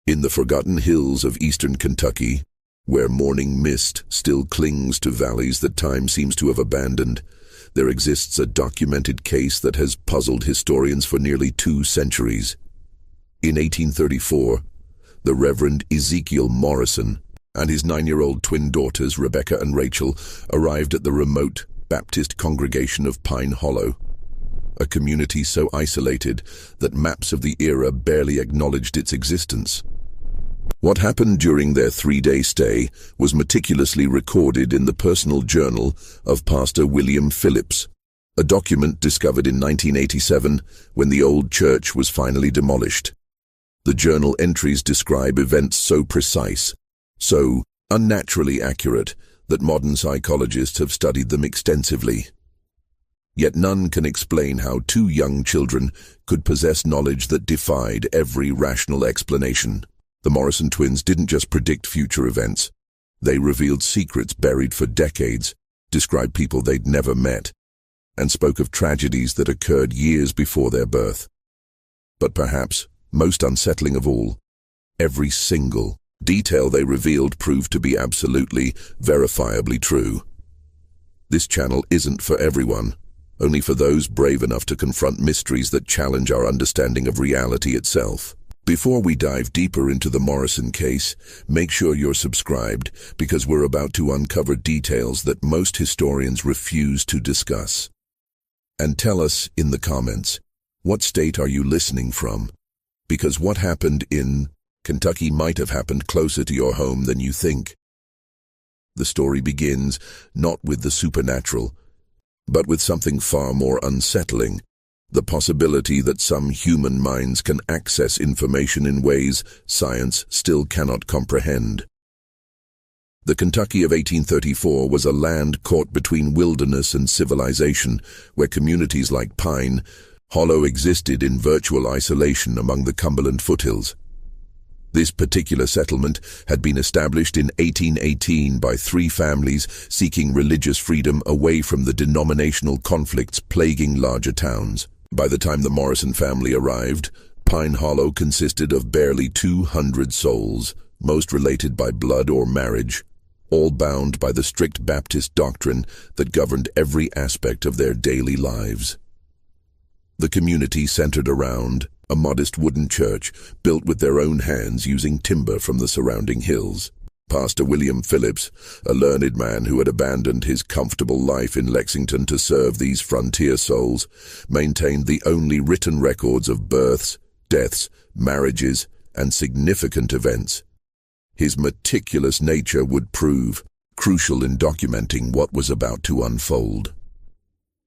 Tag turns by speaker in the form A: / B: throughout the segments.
A: In the forgotten hills of eastern Kentucky, where morning mist still clings to valleys that time seems to have abandoned, there exists a documented case that has puzzled historians for nearly 2 centuries. In 1834, the Reverend Ezekiel Morrison and his 9-year-old twin daughters, Rebecca and Rachel, arrived at the remote Baptist congregation of Pine Hollow, a community so isolated that maps of the era barely acknowledged its existence. What happened during their 3-day stay was meticulously recorded in the personal journal of Pastor William Phillips, a document discovered in 1987 when the old church was finally demolished. The journal entries describe events so precise, so unnaturally accurate, that modern psychologists have studied them extensively. Yet none can explain how 2 young children could possess knowledge that defied every rational explanation. The Morrison twins didn't just predict future events. They revealed secrets buried for decades, described people they'd never met, and spoke of tragedies that occurred years before their birth. But perhaps, most unsettling of all, every single detail they revealed proved to be absolutely, verifiably true. This channel isn't for everyone, only for those brave enough to confront mysteries that challenge our understanding of reality itself. Before we dive deeper into the Morrison case, make sure you're subscribed, because we're about to uncover details that most historians refuse to discuss. And tell us in the comments, what state are you listening from? Because what happened in Kentucky might have happened closer to your home than you think. The story begins not with the supernatural, but with something far more unsettling: the possibility that some human minds can access information in ways science still cannot comprehend. The Kentucky of 1834 was a land caught between wilderness and civilization, where communities like Pine Hollow existed in virtual isolation among the Cumberland foothills. This particular settlement had been established in 1818 by 3 families seeking religious freedom away from the denominational conflicts plaguing larger towns. By the time the Morrison family arrived, Pine Hollow consisted of barely 200 souls, most related by blood or marriage, all bound by the strict Baptist doctrine that governed every aspect of their daily lives. The community centered around a modest wooden church built with their own hands using timber from the surrounding hills. Pastor William Phillips, a learned man who had abandoned his comfortable life in Lexington to serve these frontier souls, maintained the only written records of births, deaths, marriages, and significant events. His meticulous nature would prove crucial in documenting what was about to unfold.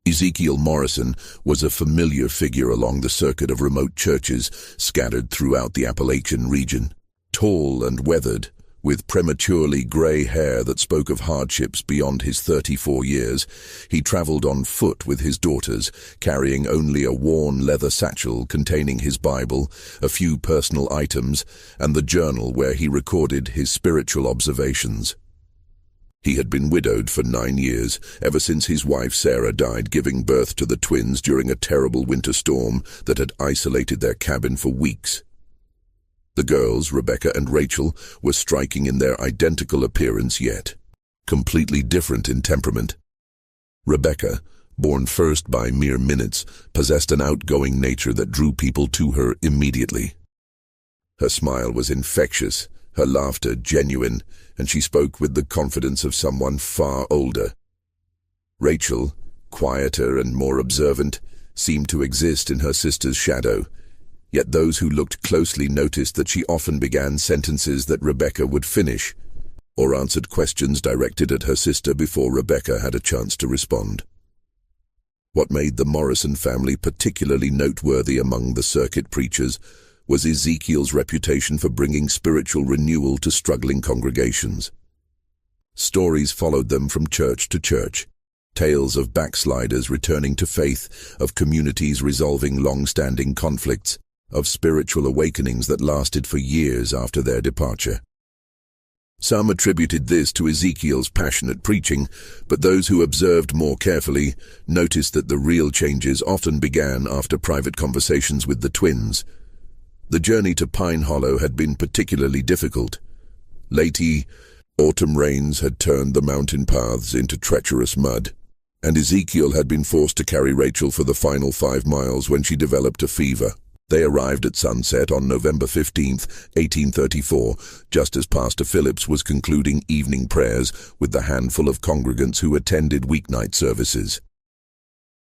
A: Ezekiel Morrison was a familiar figure along the circuit of remote churches scattered throughout the Appalachian region. Tall and weathered, with prematurely gray hair that spoke of hardships beyond his 34 years, he traveled on foot with his daughters, carrying only a worn leather satchel containing his Bible, a few personal items, and the journal where he recorded his spiritual observations. He had been widowed for 9 years, ever since his wife Sarah died giving birth to the twins during a terrible winter storm that had isolated their cabin for weeks. The girls, Rebecca and Rachel, were striking in their identical appearance yet completely different in temperament. Rebecca, born first by mere minutes, possessed an outgoing nature that drew people to her immediately. Her smile was infectious, her laughter genuine, and she spoke with the confidence of someone far older. Rachel, quieter and more observant, seemed to exist in her sister's shadow, yet those who looked closely noticed that she often began sentences that Rebecca would finish, or answered questions directed at her sister before Rebecca had a chance to respond. What made the Morrison family particularly noteworthy among the circuit preachers was Ezekiel's reputation for bringing spiritual renewal to struggling congregations. Stories followed them from church to church, tales of backsliders returning to faith, of communities resolving long-standing conflicts, of spiritual awakenings that lasted for years after their departure. Some attributed this to Ezekiel's passionate preaching, but those who observed more carefully noticed that the real changes often began after private conversations with the twins. The journey to Pine Hollow had been particularly difficult. Late autumn rains had turned the mountain paths into treacherous mud, and Ezekiel had been forced to carry Rachel for the final 5 miles when she developed a fever. They arrived at sunset on November 15th, 1834, just as Pastor Phillips was concluding evening prayers with the handful of congregants who attended weeknight services.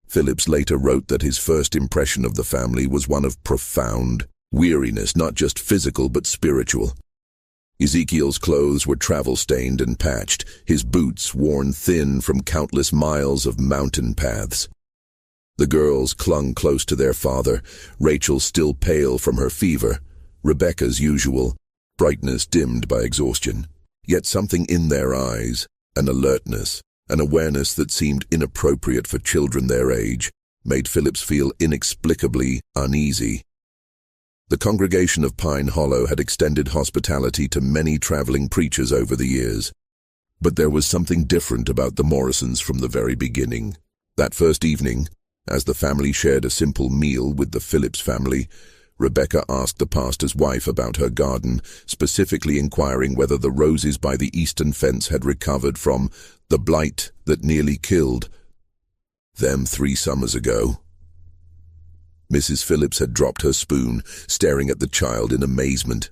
A: Phillips later wrote that his first impression of the family was one of profound weariness, not just physical but spiritual. Ezekiel's clothes were travel-stained and patched, his boots worn thin from countless miles of mountain paths. The girls clung close to their father, Rachel still pale from her fever, Rebecca's usual brightness dimmed by exhaustion. Yet something in their eyes, an alertness, an awareness that seemed inappropriate for children their age, made Phillips feel inexplicably uneasy. The congregation of Pine Hollow had extended hospitality to many traveling preachers over the years. But there was something different about the Morrisons from the very beginning. That first evening, as the family shared a simple meal with the Phillips family, Rebecca asked the pastor's wife about her garden, specifically inquiring whether the roses by the eastern fence had recovered from the blight that nearly killed them 3 summers ago. Mrs. Phillips had dropped her spoon, staring at the child in amazement.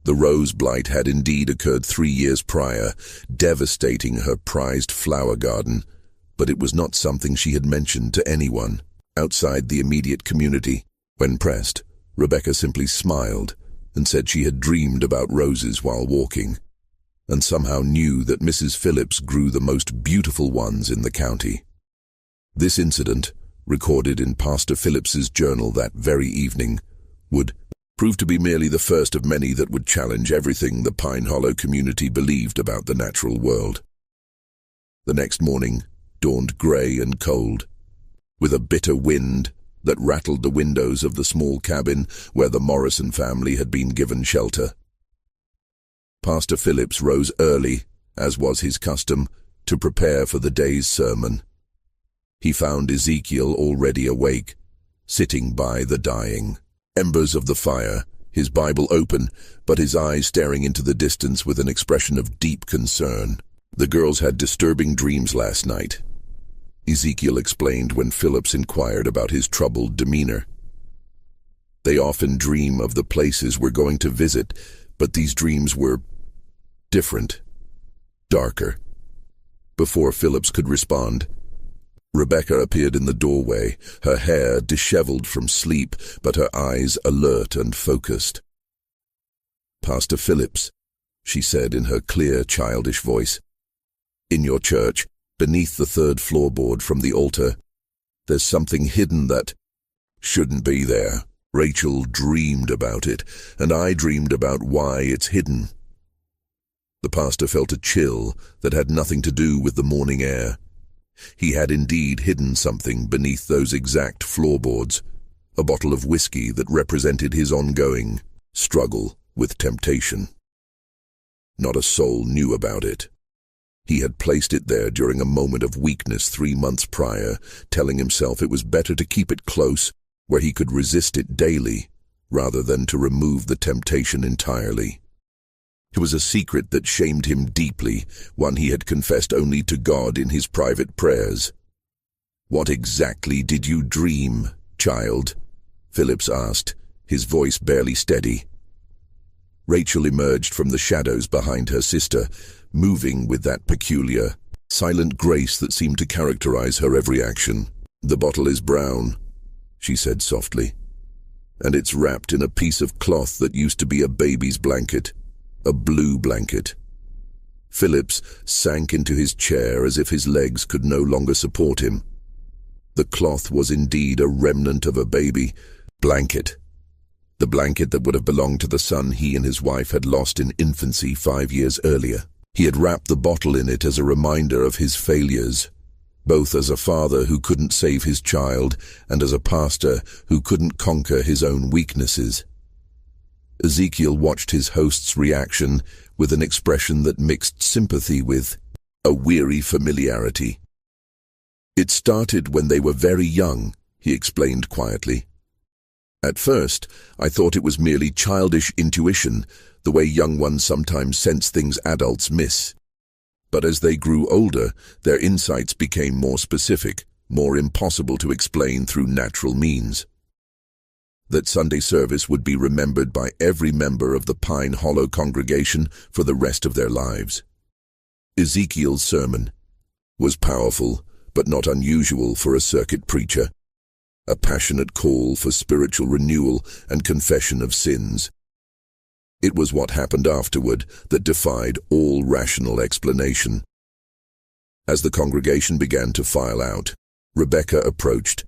A: The rose blight had indeed occurred 3 years prior, devastating her prized flower garden, but it was not something she had mentioned to anyone outside the immediate community. When pressed, Rebecca simply smiled and said she had dreamed about roses while walking, and somehow knew that Mrs. Phillips grew the most beautiful ones in the county. This incident, recorded in Pastor Phillips's journal that very evening, would prove to be merely the first of many that would challenge everything the Pine Hollow community believed about the natural world. The next morning dawned grey and cold, with a bitter wind that rattled the windows of the small cabin where the Morrison family had been given shelter. Pastor Phillips rose early, as was his custom, to prepare for the day's sermon. He found Ezekiel already awake, sitting by the dying embers of the fire, his Bible open, but his eyes staring into the distance with an expression of deep concern. The girls had disturbing dreams last night, Ezekiel explained when Phillips inquired about his troubled demeanor. They often dream of the places we're going to visit, but these dreams were different, darker. Before Phillips could respond, Rebecca appeared in the doorway, her hair disheveled from sleep, but her eyes alert and focused. "Pastor Phillips," she said in her clear, childish voice, "in your church, beneath the 3rd floorboard from the altar, there's something hidden that shouldn't be there. Rachel dreamed about it, and I dreamed about why it's hidden." The pastor felt a chill that had nothing to do with the morning air. He had indeed hidden something beneath those exact floorboards, a bottle of whiskey that represented his ongoing struggle with temptation. Not a soul knew about it. He had placed it there during a moment of weakness 3 months prior, telling himself it was better to keep it close, where he could resist it daily, rather than to remove the temptation entirely. It was a secret that shamed him deeply, one he had confessed only to God in his private prayers. "What exactly did you dream, child?" Phillips asked, his voice barely steady. Rachel emerged from the shadows behind her sister, moving with that peculiar, silent grace that seemed to characterize her every action. "The bottle is brown," she said softly, "and it's wrapped in a piece of cloth that used to be a baby's blanket. A blue blanket." Phillips sank into his chair as if his legs could no longer support him. The cloth was indeed a remnant of a baby blanket. The blanket that would have belonged to the son he and his wife had lost in infancy 5 years earlier. He had wrapped the bottle in it as a reminder of his failures, both as a father who couldn't save his child and as a pastor who couldn't conquer his own weaknesses. Ezekiel watched his host's reaction with an expression that mixed sympathy with a weary familiarity. "It started when they were very young," he explained quietly. At first, I thought it was merely childish intuition, the way young ones sometimes sense things adults miss. But as they grew older, their insights became more specific, more impossible to explain through natural means. That Sunday service would be remembered by every member of the Pine Hollow congregation for the rest of their lives. Ezekiel's sermon was powerful, but not unusual for a circuit preacher. A passionate call for spiritual renewal and confession of sins. It was what happened afterward that defied all rational explanation. As the congregation began to file out, Rebecca approached.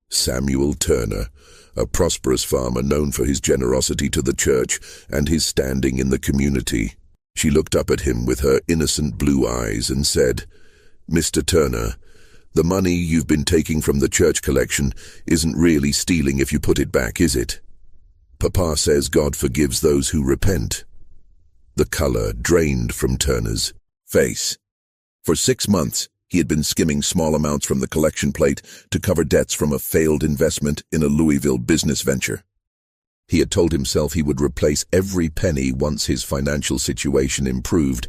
A: Samuel Turner, a prosperous farmer known for his generosity to the church and his standing in the community. She looked up at him with her innocent blue eyes and said, "Mr. Turner, the money you've been taking from the church collection isn't really stealing if you put it back, is it? Papa says God forgives those who repent." The color drained from Turner's face. For 6 months, he had been skimming small amounts from the collection plate to cover debts from a failed investment in a Louisville business venture. He had told himself he would replace every penny once his financial situation improved,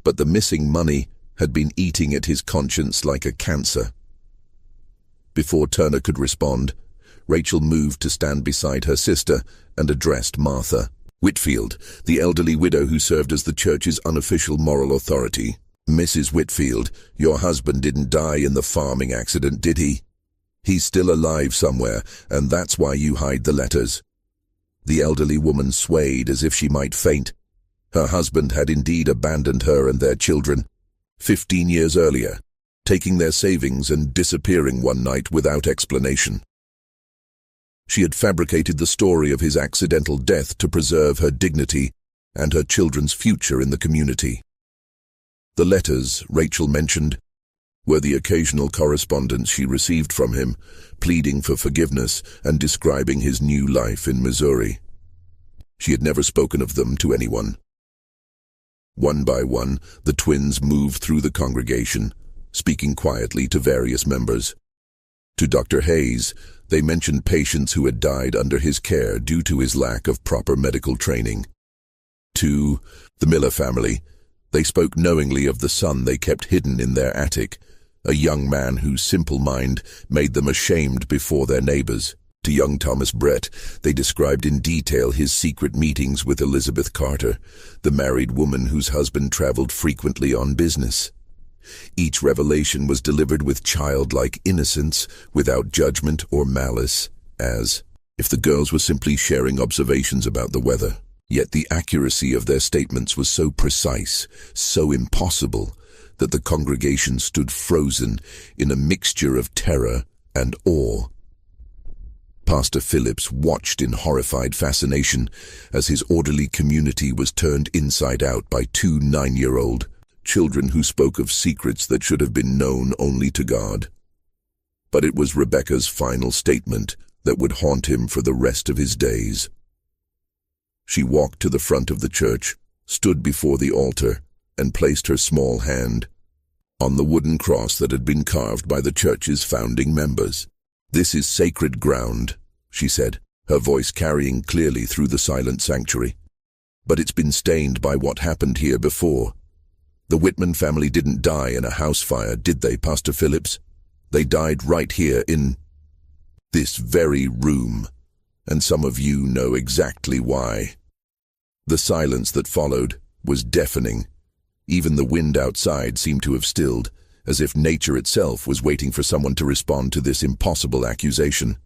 A: but the missing money had been eating at his conscience like a cancer. Before Turner could respond, Rachel moved to stand beside her sister and addressed Martha Whitfield, the elderly widow who served as the church's unofficial moral authority. "Mrs. Whitfield, your husband didn't die in the farming accident, did he? He's still alive somewhere, and that's why you hide the letters." The elderly woman swayed as if she might faint. Her husband had indeed abandoned her and their children 15 years earlier, taking their savings and disappearing one night without explanation. She had fabricated the story of his accidental death to preserve her dignity and her children's future in the community. The letters, Rachel mentioned, were the occasional correspondence she received from him, pleading for forgiveness and describing his new life in Missouri. She had never spoken of them to anyone. One by one, the twins moved through the congregation, speaking quietly to various members. To Dr. Hayes, they mentioned patients who had died under his care due to his lack of proper medical training. To the Miller family, they spoke knowingly of the son they kept hidden in their attic, a young man whose simple mind made them ashamed before their neighbors. To young Thomas Brett, they described in detail his secret meetings with Elizabeth Carter, the married woman whose husband traveled frequently on business. Each revelation was delivered with childlike innocence, without judgment or malice, as if the girls were simply sharing observations about the weather. Yet the accuracy of their statements was so precise, so impossible, that the congregation stood frozen in a mixture of terror and awe. Pastor Phillips watched in horrified fascination as his orderly community was turned inside out by 2 9-year-old children who spoke of secrets that should have been known only to God. But it was Rebecca's final statement that would haunt him for the rest of his days. She walked to the front of the church, stood before the altar, and placed her small hand on the wooden cross that had been carved by the church's founding members. "This is sacred ground," she said, her voice carrying clearly through the silent sanctuary. "But it's been stained by what happened here before. The Whitman family didn't die in a house fire, did they, Pastor Phillips? They died right here in this very room, and some of you know exactly why." The silence that followed was deafening. Even the wind outside seemed to have stilled, as if nature itself was waiting for someone to respond to this impossible accusation.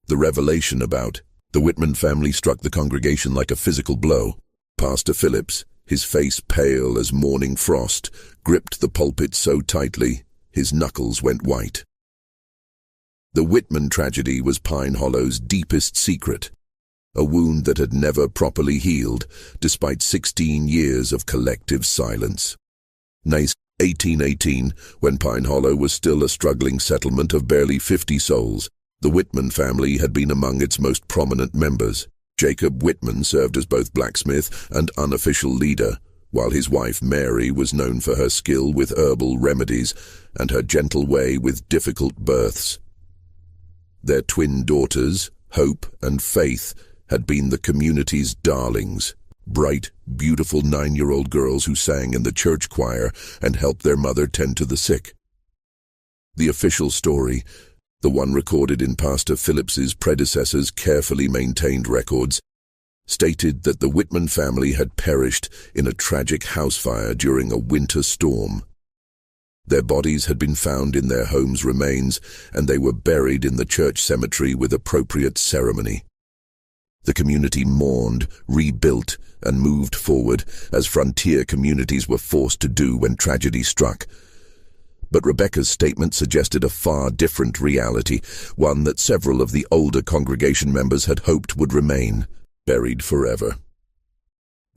A: The revelation about the Whitman family struck the congregation like a physical blow. Pastor Phillips, his face pale as morning frost, gripped the pulpit so tightly his knuckles went white. The Whitman tragedy was Pine Hollow's deepest secret, a wound that had never properly healed, despite 16 years of collective silence. 1818, when Pine Hollow was still a struggling settlement of barely 50 souls, the Whitman family had been among its most prominent members. Jacob Whitman served as both blacksmith and unofficial leader, while his wife Mary was known for her skill with herbal remedies and her gentle way with difficult births. Their twin daughters, Hope and Faith had been the community's darlings, bright, beautiful 9-year-old girls who sang in the church choir and helped their mother tend to the sick. The official story, the one recorded in Pastor Phillips's predecessor's carefully maintained records, stated that the Whitman family had perished in a tragic house fire during a winter storm. Their bodies had been found in their home's remains, and they were buried in the church cemetery with appropriate ceremony. The community mourned, rebuilt, and moved forward, as frontier communities were forced to do when tragedy struck. But Rebecca's statement suggested a far different reality, one that several of the older congregation members had hoped would remain, buried forever.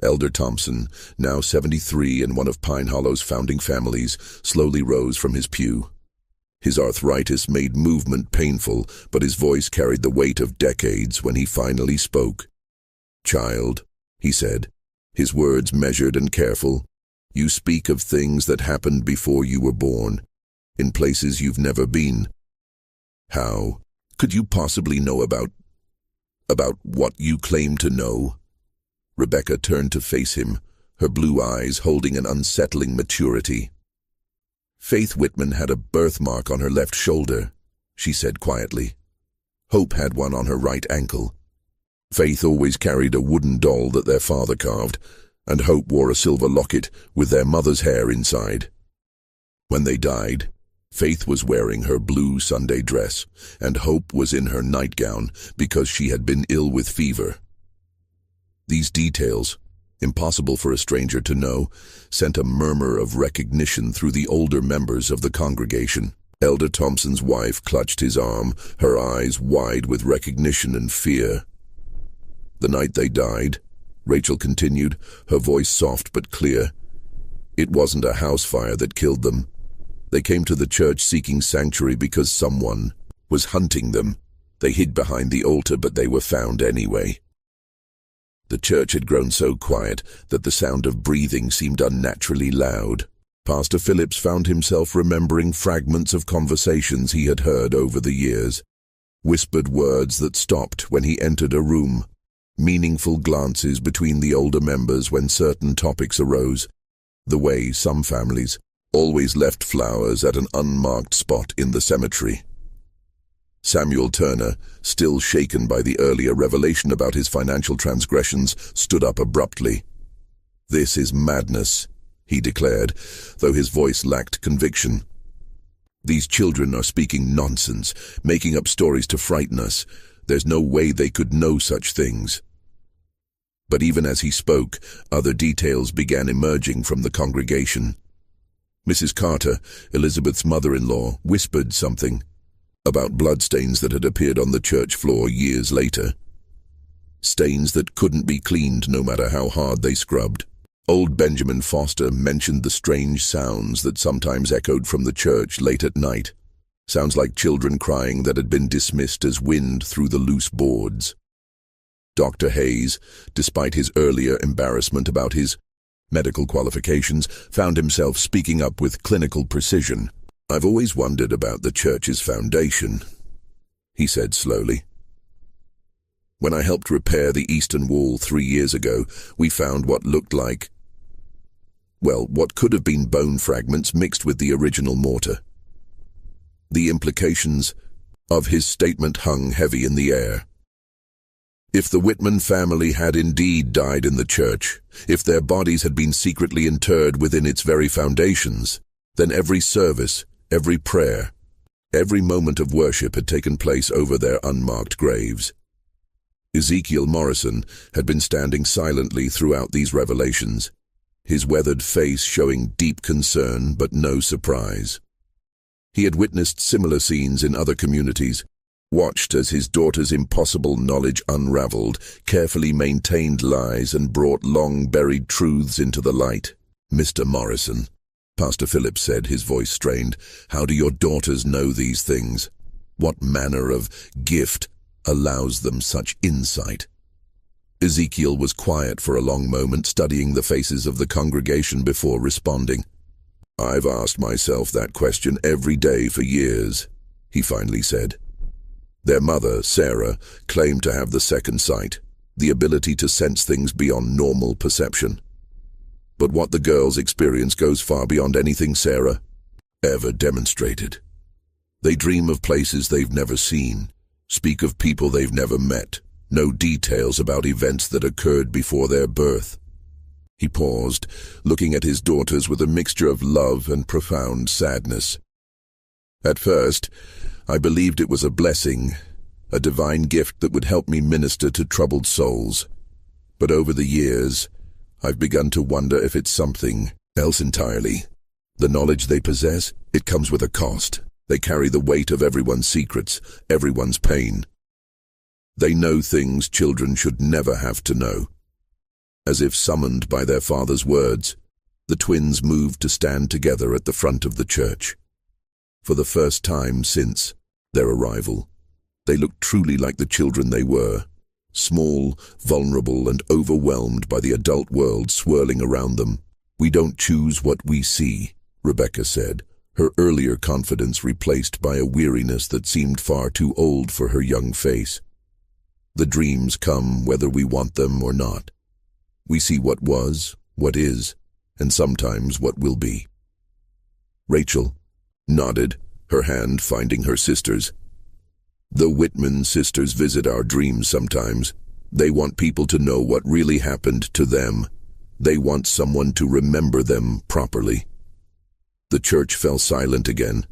A: Elder Thompson, now 73 and one of Pine Hollow's founding families, slowly rose from his pew. His arthritis made movement painful, but his voice carried the weight of decades when he finally spoke. "Child," he said, his words measured and careful, "you speak of things that happened before you were born, in places you've never been. How could you possibly know about what you claim to know?" Rebecca turned to face him, her blue eyes holding an unsettling maturity. "Faith Whitman had a birthmark on her left shoulder," she said quietly. "Hope had one on her right ankle. Faith always carried a wooden doll that their father carved, and Hope wore a silver locket with their mother's hair inside. When they died, Faith was wearing her blue Sunday dress, and Hope was in her nightgown because she had been ill with fever." These details, impossible for a stranger to know, sent a murmur of recognition through the older members of the congregation. Elder Thompson's wife clutched his arm, her eyes wide with recognition and fear. "The night they died," Rachel continued, her voice soft but clear, "it wasn't a house fire that killed them. They came to the church seeking sanctuary because someone was hunting them. They hid behind the altar, but they were found anyway." The church had grown so quiet that the sound of breathing seemed unnaturally loud. Pastor Phillips found himself remembering fragments of conversations he had heard over the years, whispered words that stopped when he entered a room, meaningful glances between the older members when certain topics arose, the way some families always left flowers at an unmarked spot in the cemetery. Samuel Turner, still shaken by the earlier revelation about his financial transgressions, stood up abruptly. "This is madness," he declared, though his voice lacked conviction. "These children are speaking nonsense, making up stories to frighten us. There's no way they could know such things." But even as he spoke, other details began emerging from the congregation. Mrs. Carter, Elizabeth's mother-in-law, whispered something about bloodstains that had appeared on the church floor years later. Stains that couldn't be cleaned no matter how hard they scrubbed. Old Benjamin Foster mentioned the strange sounds that sometimes echoed from the church late at night. Sounds like children crying that had been dismissed as wind through the loose boards. Dr. Hayes, despite his earlier embarrassment about his medical qualifications, found himself speaking up with clinical precision. "I've always wondered about the church's foundation," he said slowly. "When I helped repair the eastern wall 3 years ago, we found what looked like, what could have been bone fragments mixed with the original mortar. The implications of his statement hung heavy in the air. If the Whitman family had indeed died in the church, if their bodies had been secretly interred within its very foundations, then every service, every prayer, every moment of worship had taken place over their unmarked graves. Ezekiel Morrison had been standing silently throughout these revelations, his weathered face showing deep concern but no surprise. He had witnessed similar scenes in other communities, watched as his daughter's impossible knowledge unraveled, carefully maintained lies and brought long-buried truths into the light. "Mr. Morrison," Pastor Phillips said, his voice strained, "how do your daughters know these things? What manner of gift allows them such insight?" Ezekiel was quiet for a long moment, studying the faces of the congregation before responding. "I've asked myself that question every day for years," he finally said. Their mother, Sarah, claimed to have the second sight, the ability to sense things beyond normal perception. But what the girls experience goes far beyond anything Sarah ever demonstrated. They dream of places they've never seen, speak of people they've never met, know details about events that occurred before their birth. He paused, looking at his daughters with a mixture of love and profound sadness. At first, I believed it was a blessing, a divine gift that would help me minister to troubled souls. But over the years, I've begun to wonder if it's something else entirely. The knowledge they possess, it comes with a cost. They carry the weight of everyone's secrets, everyone's pain. They know things children should never have to know. As if summoned by their father's words, the twins moved to stand together at the front of the church. For the first time since their arrival, they looked truly like the children they were, small, vulnerable, and overwhelmed by the adult world swirling around them. "We don't choose what we see," Rebecca said, her earlier confidence replaced by a weariness that seemed far too old for her young face. "The dreams come whether we want them or not. We see what was, what is, and sometimes what will be." Rachel nodded, her hand finding her sister's. "The Whitman sisters visit our dreams sometimes. They want people to know what really happened to them. They want someone to remember them properly." The church fell silent again,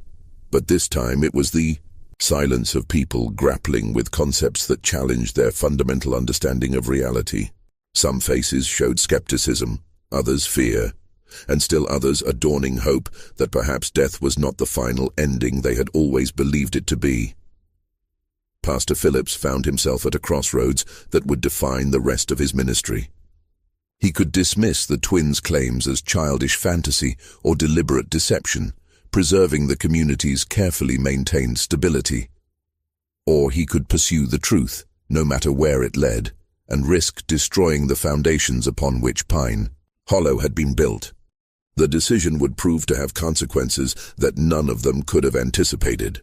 A: but this time it was the silence of people grappling with concepts that challenged their fundamental understanding of reality. Some faces showed skepticism, others fear, and still others a dawning hope that perhaps death was not the final ending they had always believed it to be. Pastor Phillips found himself at a crossroads that would define the rest of his ministry. He could dismiss the twins' claims as childish fantasy or deliberate deception, preserving the community's carefully maintained stability. Or he could pursue the truth, no matter where it led, and risk destroying the foundations upon which Pine Hollow had been built. The decision would prove to have consequences that none of them could have anticipated.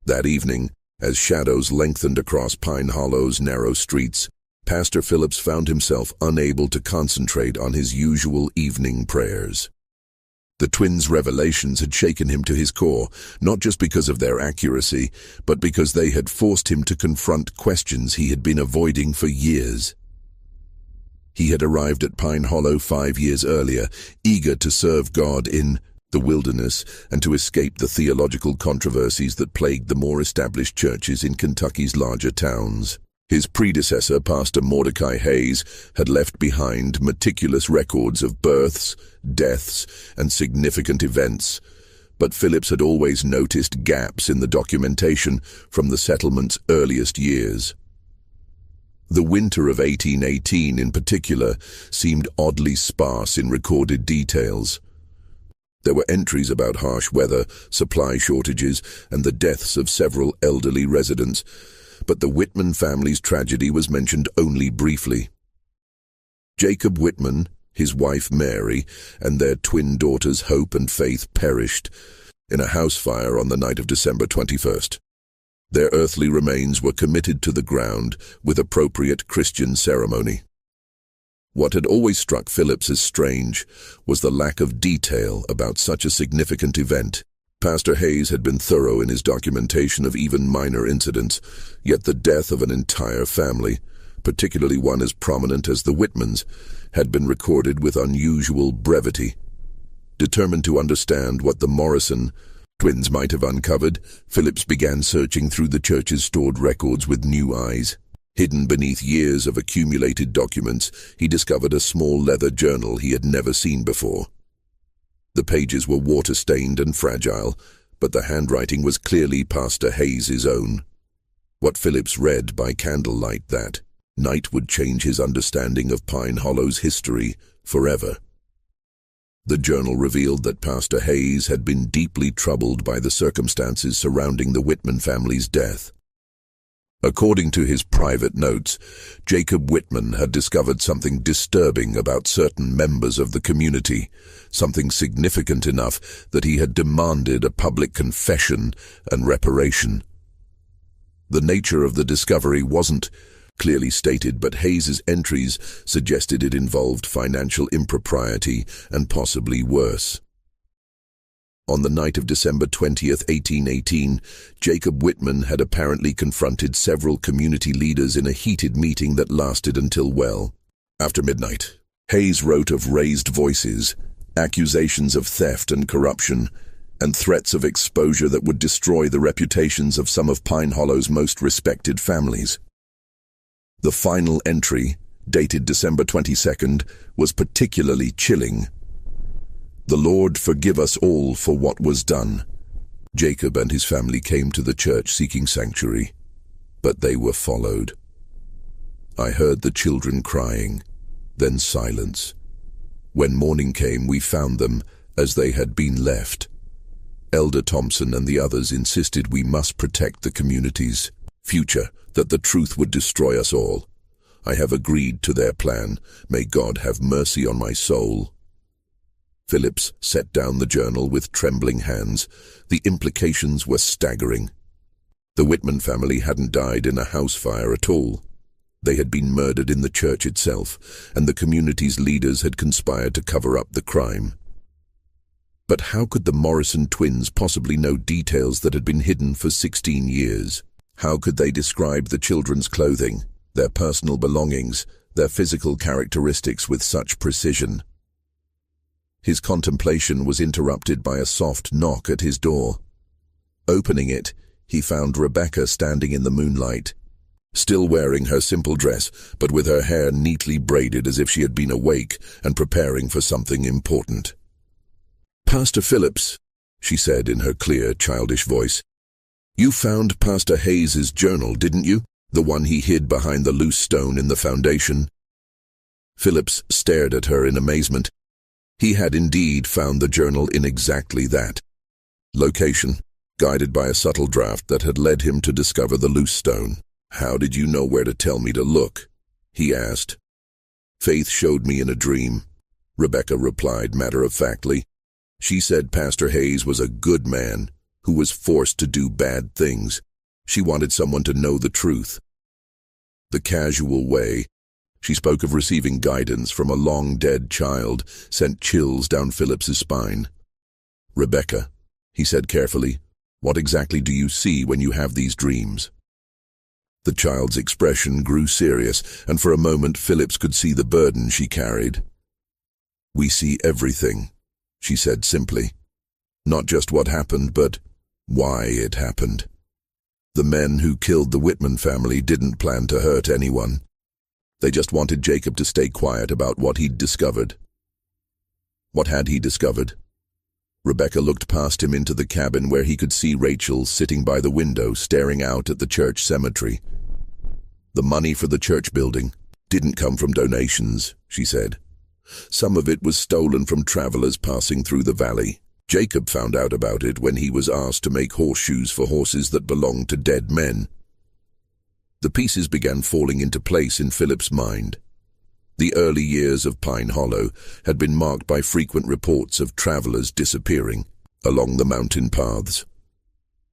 A: That evening, as shadows lengthened across Pine Hollow's narrow streets, Pastor Phillips found himself unable to concentrate on his usual evening prayers. The twins' revelations had shaken him to his core, not just because of their accuracy, but because they had forced him to confront questions he had been avoiding for years. He had arrived at Pine Hollow 5 years earlier, eager to serve God in the wilderness and to escape the theological controversies that plagued the more established churches in Kentucky's larger towns. His predecessor, Pastor Mordecai Hayes, had left behind meticulous records of births, deaths, and significant events, but Phillips had always noticed gaps in the documentation from the settlement's earliest years. The winter of 1818 in particular seemed oddly sparse in recorded details. There were entries about harsh weather, supply shortages, and the deaths of several elderly residents, but the Whitman family's tragedy was mentioned only briefly. Jacob Whitman, his wife Mary, and their twin daughters Hope and Faith perished in a house fire on the night of December 21st. Their earthly remains were committed to the ground with appropriate Christian ceremony. What had always struck Phillips as strange was the lack of detail about such a significant event. Pastor Hayes had been thorough in his documentation of even minor incidents, yet the death of an entire family, particularly one as prominent as the Whitmans, had been recorded with unusual brevity. Determined to understand what the Morrison twins might have uncovered, Phillips began searching through the church's stored records with new eyes. Hidden beneath years of accumulated documents, he discovered a small leather journal he had never seen before. The pages were water-stained and fragile, but the handwriting was clearly Pastor Hayes's own. What Phillips read by candlelight that night would change his understanding of Pine Hollow's history forever. The journal revealed that Pastor Hayes had been deeply troubled by the circumstances surrounding the Whitman family's death. According to his private notes, Jacob Whitman had discovered something disturbing about certain members of the community, something significant enough that he had demanded a public confession and reparation. The nature of the discovery wasn't clearly stated, but Hayes's entries suggested it involved financial impropriety and possibly worse. On the night of December 20th, 1818, Jacob Whitman had apparently confronted several community leaders in a heated meeting that lasted until well after midnight. Hayes wrote of raised voices, accusations of theft and corruption, and threats of exposure that would destroy the reputations of some of Pine Hollow's most respected families. The final entry, dated December 22nd, was particularly chilling. "The Lord forgive us all for what was done." Jacob and his family came to the church seeking sanctuary, but they were followed. "I heard the children crying, then silence. When morning came, we found them as they had been left. Elder Thompson and the others insisted we must protect the community's future, that the truth would destroy us all. I have agreed to their plan. May God have mercy on my soul." Phillips set down the journal with trembling hands. The implications were staggering. The Whitman family hadn't died in a house fire at all. They had been murdered in the church itself, and the community's leaders had conspired to cover up the crime. But how could the Morrison twins possibly know details that had been hidden for 16 years? How could they describe the children's clothing, their personal belongings, their physical characteristics with such precision? His contemplation was interrupted by a soft knock at his door. Opening it, he found Rebecca standing in the moonlight, still wearing her simple dress, but with her hair neatly braided as if she had been awake and preparing for something important. "Pastor Phillips," she said in her clear, childish voice, "you found Pastor Hayes's journal, didn't you? The one he hid behind the loose stone in the foundation?" Phillips stared at her in amazement. He had indeed found the journal in exactly that location, guided by a subtle draft that had led him to discover the loose stone. "How did you know where to tell me to look?" he asked. "Faith showed me in a dream," Rebecca replied matter-of-factly. "She said Pastor Hayes was a good man who was forced to do bad things. She wanted someone to know the truth." The casual way she spoke of receiving guidance from a long-dead child sent chills down Phillips's spine. "Rebecca," he said carefully, "what exactly do you see when you have these dreams?" The child's expression grew serious, and for a moment Phillips could see the burden she carried. "We see everything," she said simply. "Not just what happened, but why it happened. The men who killed the Whitman family didn't plan to hurt anyone. They just wanted Jacob to stay quiet about what he'd discovered." "What had he discovered?" Rebecca looked past him into the cabin where he could see Rachel sitting by the window staring out at the church cemetery. "The money for the church building didn't come from donations," she said. "Some of it was stolen from travelers passing through the valley. Jacob found out about it when he was asked to make horseshoes for horses that belonged to dead men." The pieces began falling into place in Philip's mind. The early years of Pine Hollow had been marked by frequent reports of travelers disappearing along the mountain paths.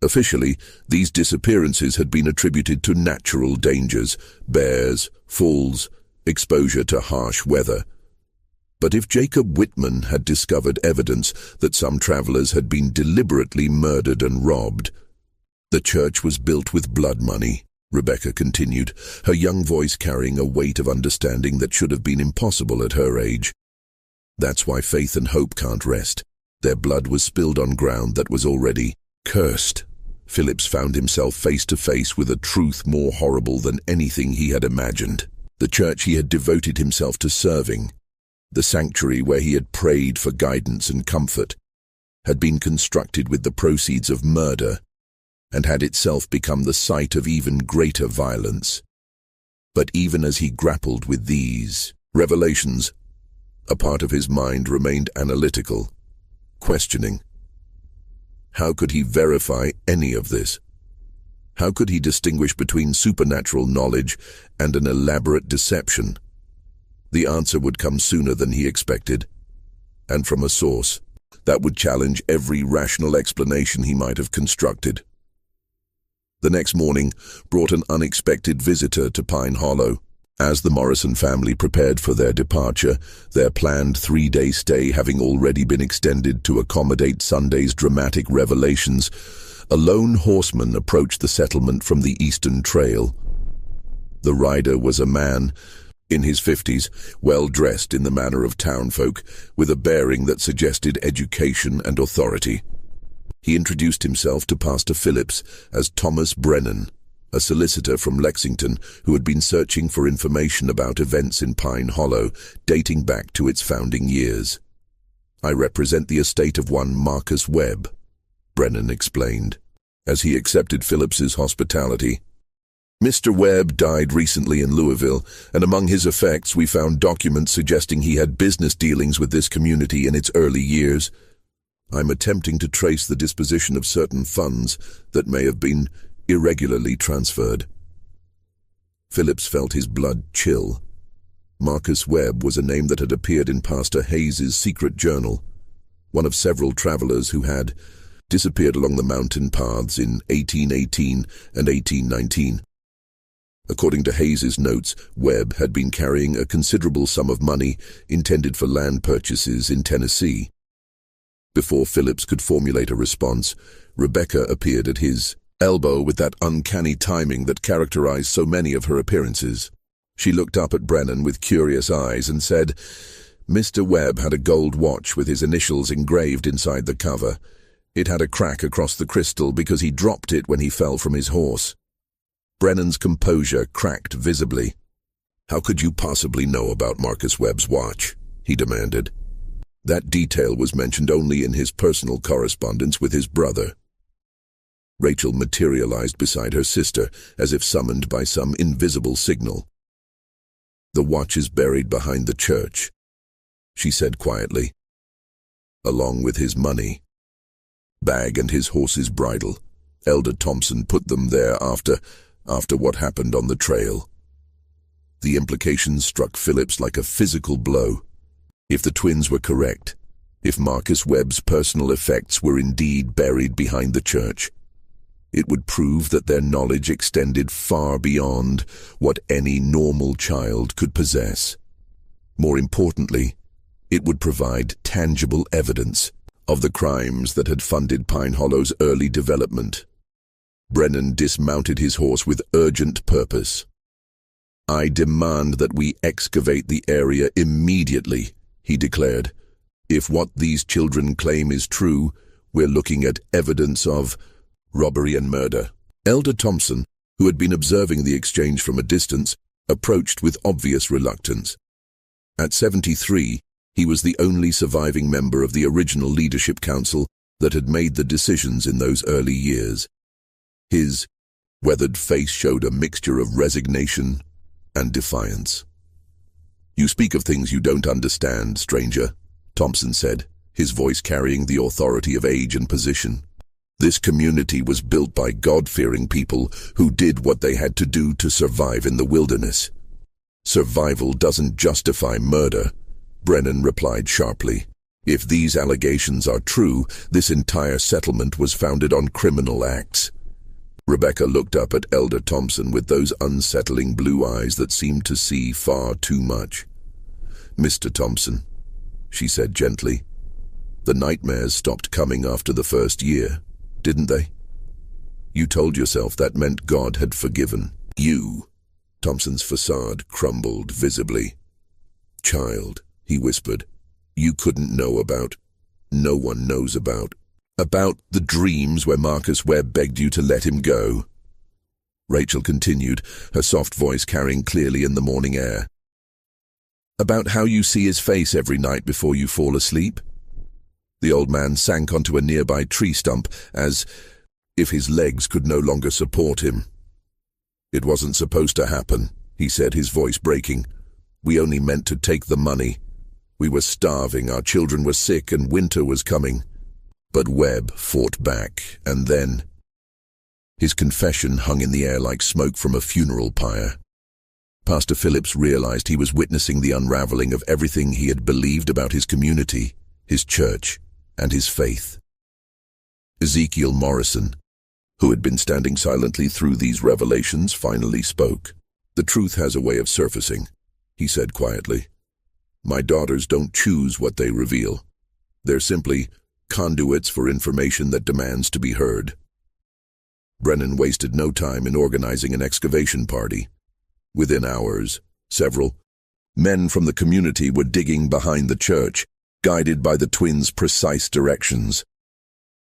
A: Officially, these disappearances had been attributed to natural dangers, bears, falls, exposure to harsh weather. But if Jacob Whitman had discovered evidence that some travelers had been deliberately murdered and robbed, the church was built with blood money, Rebecca continued, her young voice carrying a weight of understanding that should have been impossible at her age. "That's why faith and hope can't rest. Their blood was spilled on ground that was already cursed." Phillips found himself face to face with a truth more horrible than anything he had imagined. The church he had devoted himself to serving, the sanctuary where he had prayed for guidance and comfort, had been constructed with the proceeds of murder, and had itself become the site of even greater violence. But even as he grappled with these revelations, a part of his mind remained analytical, questioning. How could he verify any of this? How could he distinguish between supernatural knowledge and an elaborate deception? The answer would come sooner than he expected, and from a source that would challenge every rational explanation he might have constructed. The next morning brought an unexpected visitor to Pine Hollow. As the Morrison family prepared for their departure, their planned 3-day stay having already been extended to accommodate Sunday's dramatic revelations, a lone horseman approached the settlement from the Eastern Trail. The rider was a man in his 50s, well-dressed in the manner of townfolk, with a bearing that suggested education and authority. He introduced himself to Pastor Phillips as Thomas Brennan, a solicitor from Lexington who had been searching for information about events in Pine Hollow dating back to its founding years. "I represent the estate of one Marcus Webb," Brennan explained, as he accepted Phillips's hospitality. "Mr. Webb died recently in Louisville, and among his effects we found documents suggesting he had business dealings with this community in its early years. I'm attempting to trace the disposition of certain funds that may have been irregularly transferred." Phillips felt his blood chill. Marcus Webb was a name that had appeared in Pastor Hayes's secret journal, one of several travelers who had disappeared along the mountain paths in 1818 and 1819. According to Hayes's notes, Webb had been carrying a considerable sum of money intended for land purchases in Tennessee. Before Phillips could formulate a response, Rebecca appeared at his elbow with that uncanny timing that characterized so many of her appearances. She looked up at Brennan with curious eyes and said, "Mr. Webb had a gold watch with his initials engraved inside the cover. It had a crack across the crystal because he dropped it when he fell from his horse." Brennan's composure cracked visibly. "How could you possibly know about Marcus Webb's watch?" he demanded. "That detail was mentioned only in his personal correspondence with his brother." Rachel materialized beside her sister, as if summoned by some invisible signal. "The watch is buried behind the church," she said quietly, "along with his money. Bag and his horse's bridle. Elder Thompson put them there after what happened on the trail." The implications struck Phillips like a physical blow. If the twins were correct, if Marcus Webb's personal effects were indeed buried behind the church, it would prove that their knowledge extended far beyond what any normal child could possess. More importantly, it would provide tangible evidence of the crimes that had funded Pine Hollow's early development. Brennan dismounted his horse with urgent purpose. "I demand that we excavate the area immediately," he declared. "If what these children claim is true, we're looking at evidence of robbery and murder." Elder Thompson, who had been observing the exchange from a distance, approached with obvious reluctance. At 73, he was the only surviving member of the original leadership council that had made the decisions in those early years. His weathered face showed a mixture of resignation and defiance. "You speak of things you don't understand, stranger," Thompson said, his voice carrying the authority of age and position. "This community was built by God-fearing people who did what they had to do to survive in the wilderness. Survival doesn't justify murder," Brennan replied sharply. "If these allegations are true, this entire settlement was founded on criminal acts." Rebecca looked up at Elder Thompson with those unsettling blue eyes that seemed to see far too much. "Mr. Thompson," she said gently, "the nightmares stopped coming after the first year, didn't they? You told yourself that meant God had forgiven you." Thompson's facade crumbled visibly. "Child," he whispered, "you couldn't know about, no one knows about the dreams where Marcus Webb begged you to let him go." Rachel continued, her soft voice carrying clearly in the morning air. "About how you see his face every night before you fall asleep?" The old man sank onto a nearby tree stump, as if his legs could no longer support him. "It wasn't supposed to happen," he said, his voice breaking. "We only meant to take the money. We were starving, our children were sick, and winter was coming. But Webb fought back, and then—" His confession hung in the air like smoke from a funeral pyre. Pastor Phillips realized he was witnessing the unraveling of everything he had believed about his community, his church, and his faith. Ezekiel Morrison, who had been standing silently through these revelations, finally spoke. "The truth has a way of surfacing," he said quietly. "My daughters don't choose what they reveal. They're simply conduits for information that demands to be heard." Brennan wasted no time in organizing an excavation party. Within hours, several men from the community were digging behind the church, guided by the twins' precise directions.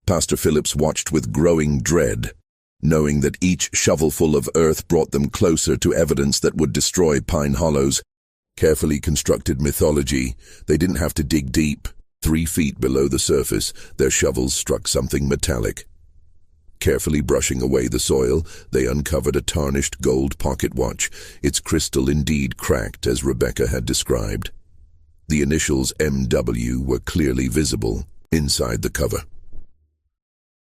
A: Pastor Phillips watched with growing dread, knowing that each shovelful of earth brought them closer to evidence that would destroy Pine Hollow's carefully constructed mythology. They didn't have to dig deep. 3 feet below the surface, their shovels struck something metallic. Carefully brushing away the soil, they uncovered a tarnished gold pocket watch, its crystal indeed cracked as Rebecca had described. The initials MW were clearly visible inside the cover.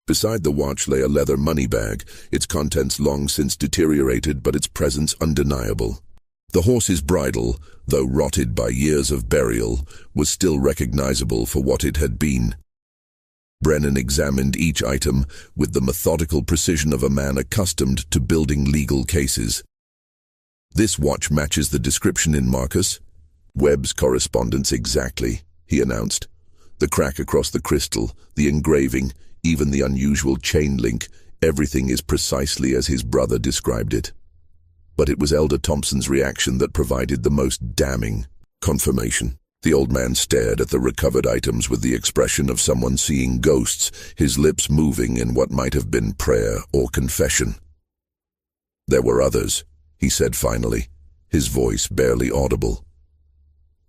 A: Beside the watch lay a leather money bag, its contents long since deteriorated but its presence undeniable. The horse's bridle, though rotted by years of burial, was still recognizable for what it had been. Brennan examined each item with the methodical precision of a man accustomed to building legal cases. "This watch matches the description in Marcus Webb's correspondence exactly," he announced. "The crack across the crystal, the engraving, even the unusual chain link, everything is precisely as his brother described it." But it was Elder Thompson's reaction that provided the most damning confirmation. The old man stared at the recovered items with the expression of someone seeing ghosts, his lips moving in what might have been prayer or confession. "There were others," he said finally, his voice barely audible.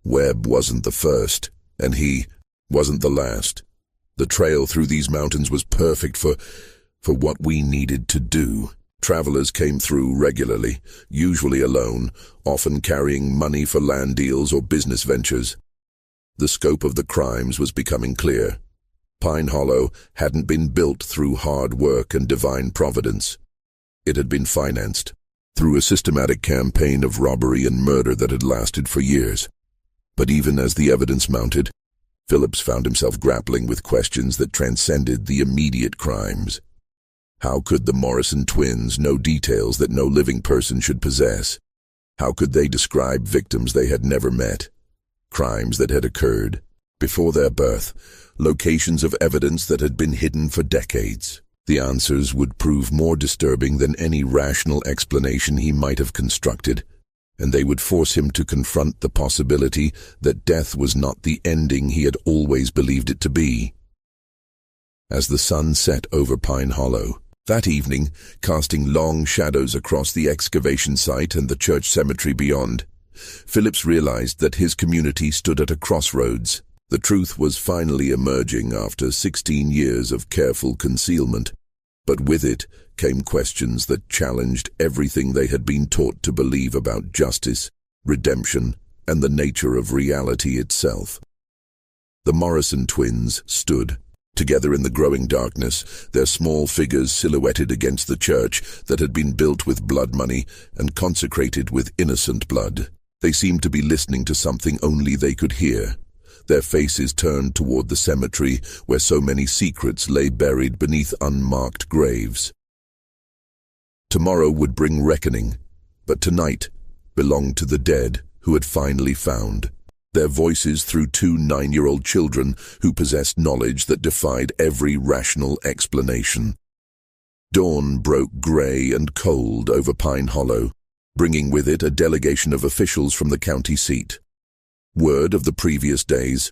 A: "Webb wasn't the first, and he wasn't the last. The trail through these mountains was perfect for what we needed to do. Travelers came through regularly, usually alone, often carrying money for land deals or business ventures. The scope of the crimes was becoming clear. Pine Hollow hadn't been built through hard work and divine providence. It had been financed through a systematic campaign of robbery and murder that had lasted for years. But even as the evidence mounted, Phillips found himself grappling with questions that transcended the immediate crimes. How could the Morrison twins know details that no living person should possess? How could they describe victims they had never met? Crimes that had occurred before their birth, locations of evidence that had been hidden for decades. The answers would prove more disturbing than any rational explanation he might have constructed, and they would force him to confront the possibility that death was not the ending he had always believed it to be. As the sun set over Pine Hollow, that evening, casting long shadows across the excavation site and the church cemetery beyond, Phillips realized that his community stood at a crossroads. The truth was finally emerging after 16 years of careful concealment, but with it came questions that challenged everything they had been taught to believe about justice, redemption, and the nature of reality itself. The Morrison twins stood together in the growing darkness, their small figures silhouetted against the church that had been built with blood money and consecrated with innocent blood. They seemed to be listening to something only they could hear, their faces turned toward the cemetery where so many secrets lay buried beneath unmarked graves. Tomorrow would bring reckoning, but tonight belonged to the dead who had finally found their voices through 2 9-year-old children who possessed knowledge that defied every rational explanation. Dawn broke gray and cold over Pine Hollow, bringing with it a delegation of officials from the county seat. Word of the previous days.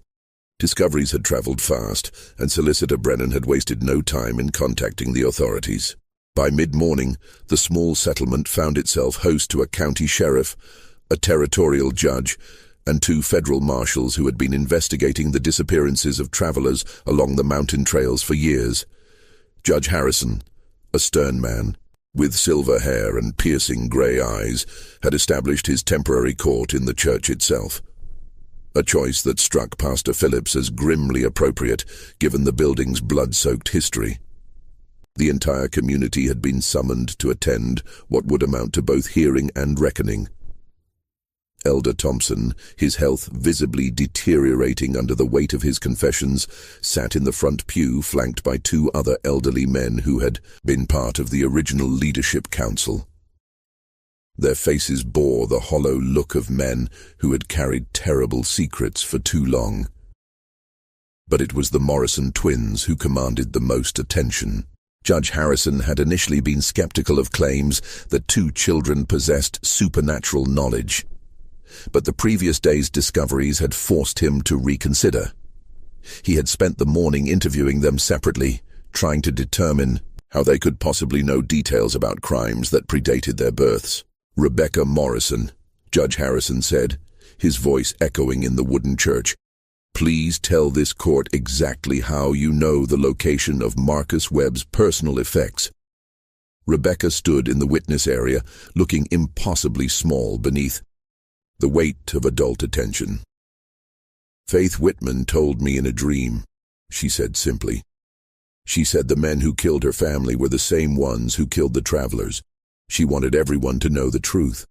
A: Discoveries had traveled fast, and Solicitor Brennan had wasted no time in contacting the authorities. By mid-morning, the small settlement found itself host to a county sheriff, a territorial judge, and 2 federal marshals who had been investigating the disappearances of travelers along the mountain trails for years. Judge Harrison, a stern man, with silver hair and piercing gray eyes, had established his temporary court in the church itself. A choice that struck Pastor Phillips as grimly appropriate, given the building's blood-soaked history. The entire community had been summoned to attend what would amount to both hearing and reckoning. Elder Thompson, his health visibly deteriorating under the weight of his confessions, sat in the front pew flanked by two other elderly men who had been part of the original leadership council. Their faces bore the hollow look of men who had carried terrible secrets for too long. But it was the Morrison twins who commanded the most attention. Judge Harrison had initially been skeptical of claims that two children possessed supernatural knowledge, but the previous day's discoveries had forced him to reconsider. He had spent the morning interviewing them separately, trying to determine how they could possibly know details about crimes that predated their births. "Rebecca Morrison," Judge Harrison said, his voice echoing in the wooden church. "Please tell this court exactly how you know the location of Marcus Webb's personal effects." Rebecca stood in the witness area, looking impossibly small beneath the weight of adult attention. "Faith Whitman told me in a dream," she said simply. "She said the men who killed her family were the same ones who killed the travelers. She wanted everyone to know the truth."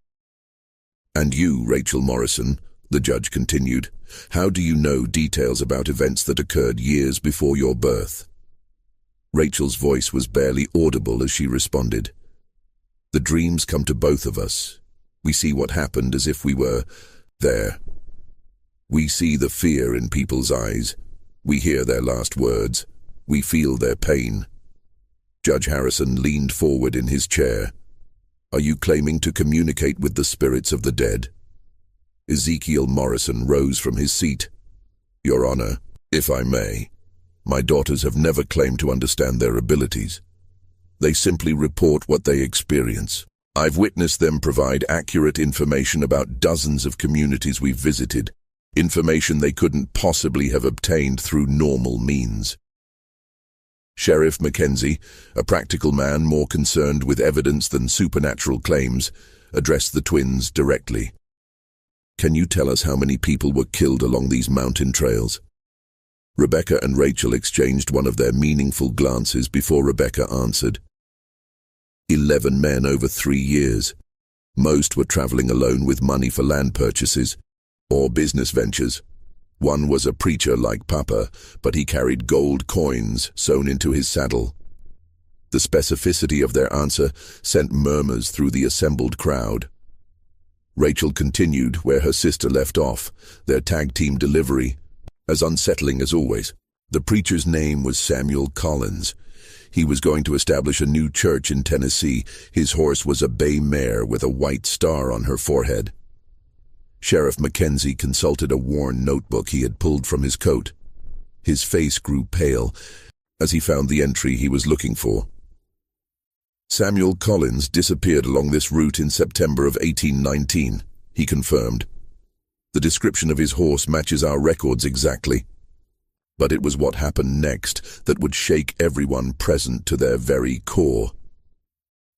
A: "And you, Rachel Morrison," the judge continued, "how do you know details about events that occurred years before your birth?" Rachel's voice was barely audible as she responded. "The dreams come to both of us. We see what happened as if we were there. We see the fear in people's eyes. We hear their last words. We feel their pain." Judge Harrison leaned forward in his chair. "Are you claiming to communicate with the spirits of the dead?" Ezekiel Morrison rose from his seat. "Your Honor, if I may, my daughters have never claimed to understand their abilities. They simply report what they experience. I've witnessed them provide accurate information about dozens of communities we've visited, information they couldn't possibly have obtained through normal means." Sheriff Mackenzie, a practical man more concerned with evidence than supernatural claims, addressed the twins directly. "Can you tell us how many people were killed along these mountain trails?" Rebecca and Rachel exchanged one of their meaningful glances before Rebecca answered. 11 men over 3 years. Most were traveling alone with money for land purchases or business ventures. One was a preacher like Papa, but he carried gold coins sewn into his saddle. The specificity of their answer sent murmurs through the assembled crowd. Rachel continued where her sister left off, their tag-team delivery, as unsettling as always. The preacher's name was Samuel Collins. He was going to establish a new church in Tennessee. His horse was a bay mare with a white star on her forehead. Sheriff Mackenzie consulted a worn notebook he had pulled from his coat. His face grew pale as he found the entry he was looking for. "Samuel Collins disappeared along this route in September of 1819, he confirmed. "The description of his horse matches our records exactly. But it was what happened next that would shake everyone present to their very core."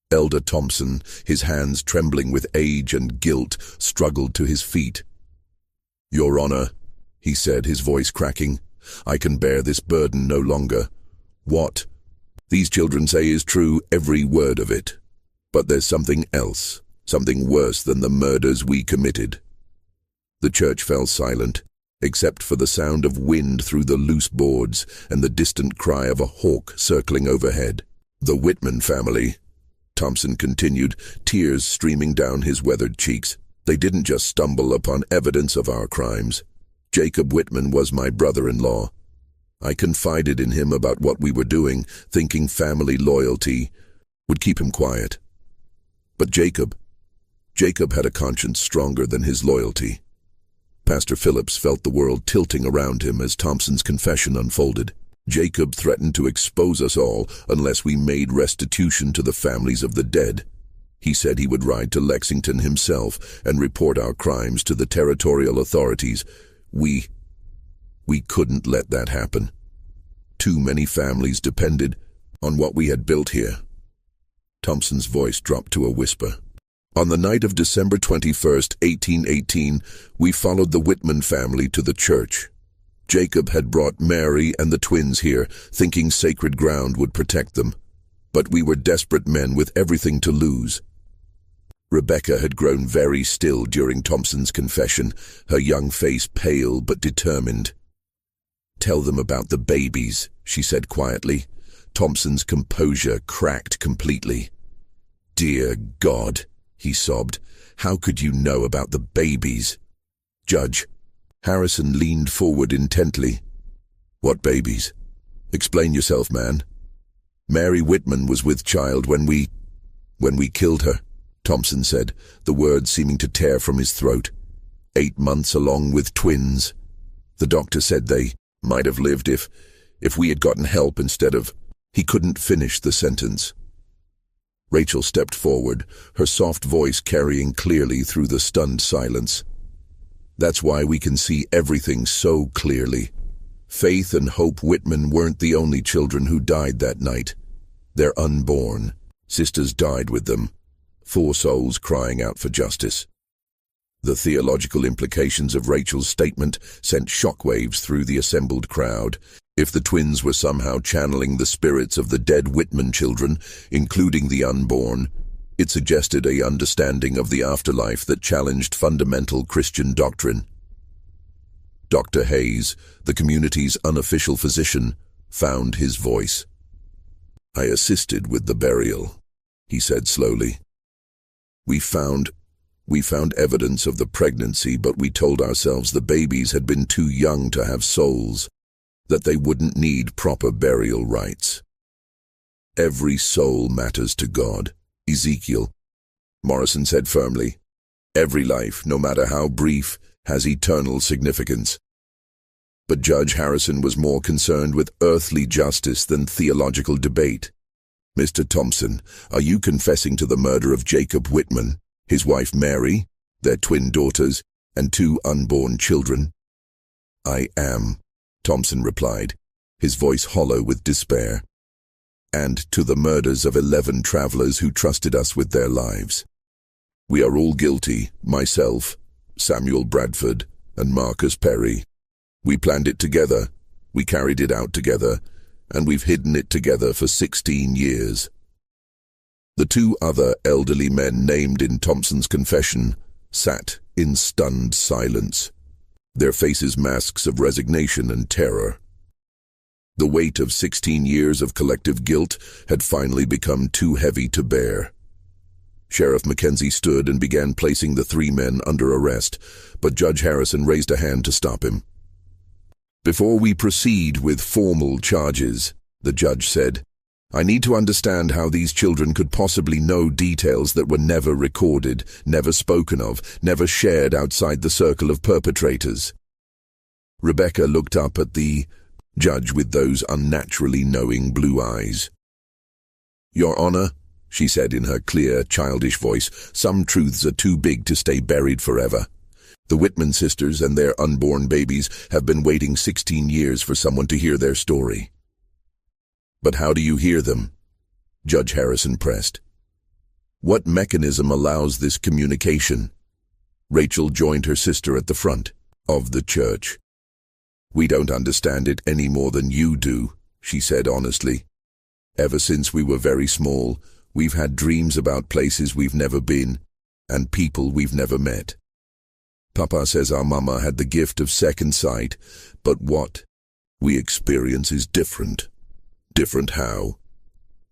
A: Elder Thompson, his hands trembling with age and guilt, struggled to his feet. "Your Honor," he said, his voice cracking, "I can bear this burden no longer. What these children say is true, every word of it. But there's something else, something worse than the murders we committed." The church fell silent, except for the sound of wind through the loose boards and the distant cry of a hawk circling overhead. "The Whitman family," Thompson continued, tears streaming down his weathered cheeks. "They didn't just stumble upon evidence of our crimes. Jacob Whitman was my brother-in-law. I confided in him about what we were doing, thinking family loyalty would keep him quiet. But Jacob had a conscience stronger than his loyalty." Pastor Phillips felt the world tilting around him as Thompson's confession unfolded. "Jacob threatened to expose us all unless we made restitution to the families of the dead. He said he would ride to Lexington himself and report our crimes to the territorial authorities. We couldn't let that happen. Too many families depended on what we had built here." Thompson's voice dropped to a whisper. "On the night of December 21st, 1818, we followed the Whitman family to the church. Jacob had brought Mary and the twins here, thinking sacred ground would protect them. But we were desperate men with everything to lose. Rebecca had grown very still during Thompson's confession, her young face pale but determined. "Tell them about the babies," she said quietly. Thompson's composure cracked completely. "Dear God," he sobbed, "how could you know about the babies?" "Judge." Harrison leaned forward intently. "What babies? Explain yourself, man." "Mary Whitman was with child when we killed her," Thompson said, the words seeming to tear from his throat. 8 months along with twins. The doctor said they might have lived if we had gotten help instead of—" He couldn't finish the sentence. Rachel stepped forward, her soft voice carrying clearly through the stunned silence. "That's why we can see everything so clearly. Faith and Hope Whitman weren't the only children who died that night. They're unborn. Sisters died with them. 4 souls crying out for justice." The theological implications of Rachel's statement sent shockwaves through the assembled crowd. If the twins were somehow channeling the spirits of the dead Whitman children, including the unborn, it suggested an understanding of the afterlife that challenged fundamental Christian doctrine. Dr. Hayes, the community's unofficial physician, found his voice. "I assisted with the burial," he said slowly. We found evidence of the pregnancy, but we told ourselves the babies had been too young to have souls, that they wouldn't need proper burial rites. Every soul matters to God, Ezekiel, Morrison said firmly. Every life, no matter how brief, has eternal significance. But Judge Harrison was more concerned with earthly justice than theological debate. "Mr. Thompson, are you confessing to the murder of Jacob Whitman, his wife Mary, their twin daughters, and 2 unborn children?" "I am," Thompson replied, his voice hollow with despair. "And to the murders of 11 travelers who trusted us with their lives. We are all guilty, myself, Samuel Bradford, and Marcus Perry. We planned it together, we carried it out together, and we've hidden it together for 16 years. The 2 other elderly men named in Thompson's confession sat in stunned silence, their faces masks of resignation and terror. The weight of 16 years of collective guilt had finally become too heavy to bear. Sheriff Mackenzie stood and began placing the 3 men under arrest, but Judge Harrison raised a hand to stop him. "Before we proceed with formal charges," the judge said, "I need to understand how these children could possibly know details that were never recorded, never spoken of, never shared outside the circle of perpetrators." Rebecca looked up at the judge with those unnaturally knowing blue eyes. "Your Honor," she said in her clear, childish voice, "some truths are too big to stay buried forever. The Whitman sisters and their unborn babies have been waiting 16 years for someone to hear their story." "But how do you hear them?" Judge Harrison pressed. "What mechanism allows this communication?" Rachel joined her sister at the front of the church. "We don't understand it any more than you do," she said honestly. "Ever since we were very small, we've had dreams about places we've never been and people we've never met. Papa says our mama had the gift of second sight, but what we experience is different." "Different how?"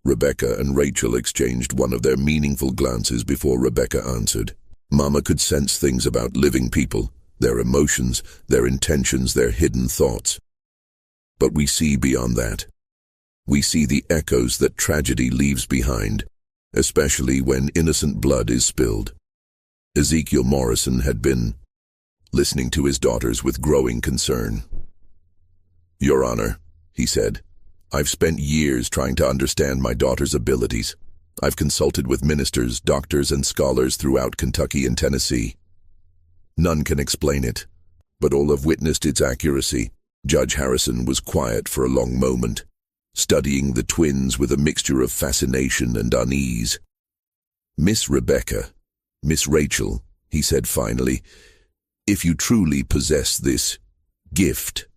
A: Rebecca and Rachel exchanged one of their meaningful glances before Rebecca answered. "Mama could sense things about living people, their emotions, their intentions, their hidden thoughts. But we see beyond that. We see the echoes that tragedy leaves behind, especially when innocent blood is spilled." Ezekiel Morrison had been listening to his daughters with growing concern. "Your Honor," he said, "I've spent years trying to understand my daughter's abilities. I've consulted with ministers, doctors, and scholars throughout Kentucky and Tennessee. None can explain it, but all have witnessed its accuracy." Judge Harrison was quiet for a long moment, studying the twins with a mixture of fascination and unease. "Miss Rebecca, Miss Rachel," he said finally, "if you truly possess this gift,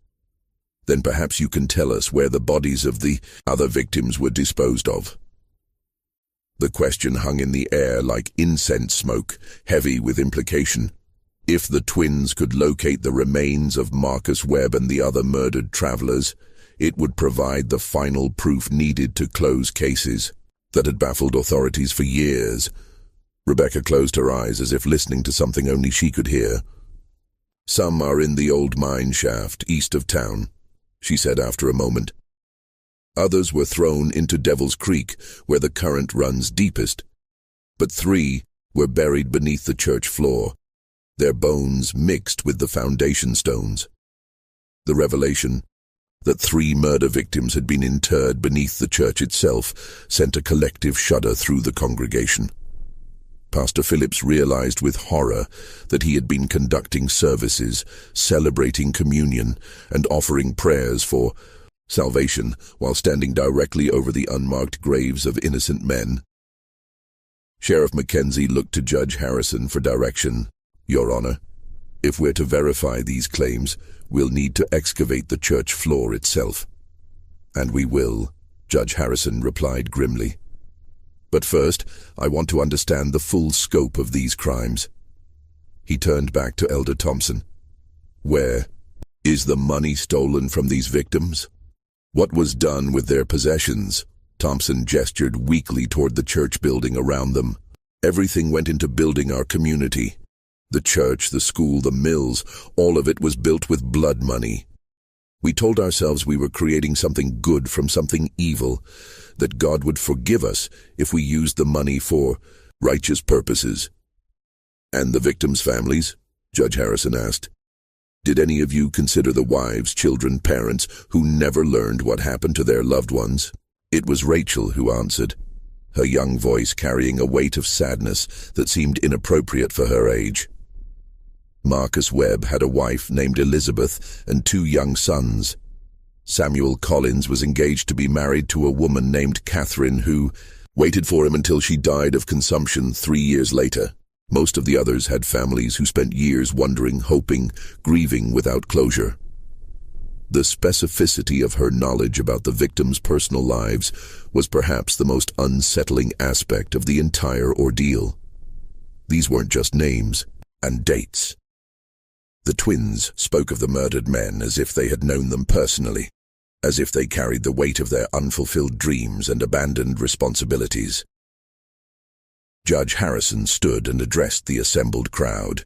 A: then perhaps you can tell us where the bodies of the other victims were disposed of." The question hung in the air like incense smoke, heavy with implication. If the twins could locate the remains of Marcus Webb and the other murdered travelers, it would provide the final proof needed to close cases that had baffled authorities for years. Rebecca closed her eyes as if listening to something only she could hear. "Some are in the old mine shaft east of town," she said after a moment. "Others were thrown into Devil's Creek, where the current runs deepest. But 3 were buried beneath the church floor, their bones mixed with the foundation stones." The revelation that 3 murder victims had been interred beneath the church itself sent a collective shudder through the congregation. Pastor Phillips realized with horror that he had been conducting services, celebrating communion, and offering prayers for salvation while standing directly over the unmarked graves of innocent men. Sheriff Mackenzie looked to Judge Harrison for direction. "Your Honor, if we're to verify these claims, we'll need to excavate the church floor itself." "And we will," Judge Harrison replied grimly. "But first, I want to understand the full scope of these crimes." He turned back to Elder Thompson. "Where is the money stolen from these victims? What was done with their possessions?" Thompson gestured weakly toward the church building around them. "Everything went into building our community. The church, the school, the mills, all of it was built with blood money. We told ourselves we were creating something good from something evil, that God would forgive us if we used the money for righteous purposes." "And the victims' families?" Judge Harrison asked. "Did any of you consider the wives, children, parents who never learned what happened to their loved ones?" It was Rachel who answered, her young voice carrying a weight of sadness that seemed inappropriate for her age. "Marcus Webb had a wife named Elizabeth and 2 young sons. Samuel Collins was engaged to be married to a woman named Catherine who waited for him until she died of consumption 3 years later. Most of the others had families who spent years wondering, hoping, grieving without closure." The specificity of her knowledge about the victims' personal lives was perhaps the most unsettling aspect of the entire ordeal. These weren't just names and dates. The twins spoke of the murdered men as if they had known them personally, as if they carried the weight of their unfulfilled dreams and abandoned responsibilities. Judge Harrison stood and addressed the assembled crowd.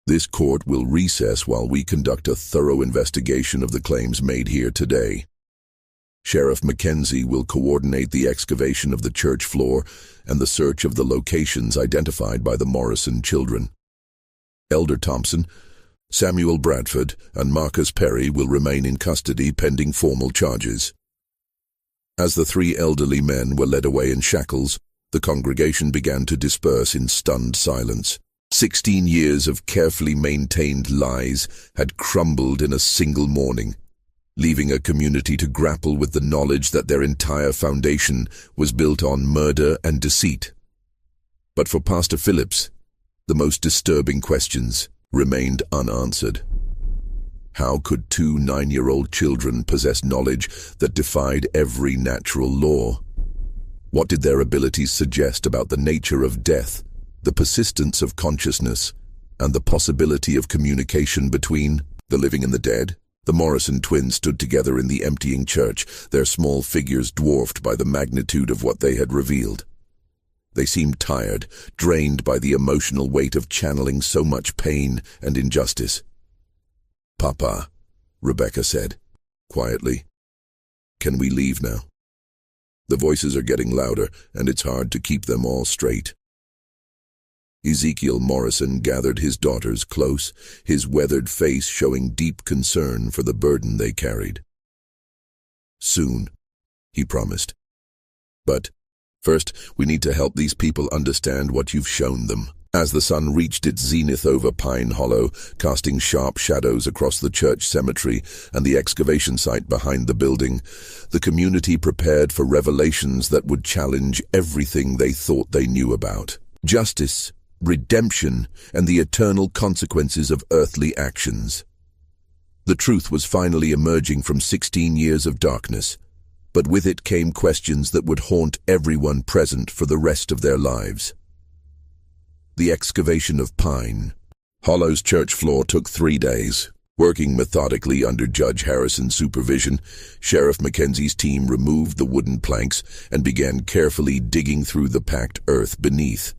A: "This court will recess while we conduct a thorough investigation of the claims made here today. Sheriff Mackenzie will coordinate the excavation of the church floor and the search of the locations identified by the Morrison children. Elder Thompson, Samuel Bradford, and Marcus Perry will remain in custody pending formal charges." As the 3 elderly men were led away in shackles, the congregation began to disperse in stunned silence. 16 years of carefully maintained lies had crumbled in a single morning, leaving a community to grapple with the knowledge that their entire foundation was built on murder and deceit. But for Pastor Phillips, the most disturbing questions remained unanswered. How could 2 9-year-old children possess knowledge that defied every natural law? What did their abilities suggest about the nature of death, the persistence of consciousness, and the possibility of communication between the living and the dead? The Morrison twins stood together in the emptying church, their small figures dwarfed by the magnitude of what they had revealed. They seemed tired, drained by the emotional weight of channeling so much pain and injustice. "Papa," Rebecca said, quietly, "can we leave now? The voices are getting louder, and it's hard to keep them all straight." Ezekiel Morrison gathered his daughters close, his weathered face showing deep concern for the burden they carried. "Soon," he promised. "But first, we need to help these people understand what you've shown them." As the sun reached its zenith over Pine Hollow, casting sharp shadows across the church cemetery and the excavation site behind the building, the community prepared for revelations that would challenge everything they thought they knew about. Justice, redemption, and the eternal consequences of earthly actions. The truth was finally emerging from 16 years of darkness. but with it came questions that would haunt everyone present for the rest of their lives. The excavation of Pine Hollow's church floor took 3 days. Working methodically under Judge Harrison's supervision, Sheriff Mackenzie's team removed the wooden planks and began carefully digging through the packed earth beneath.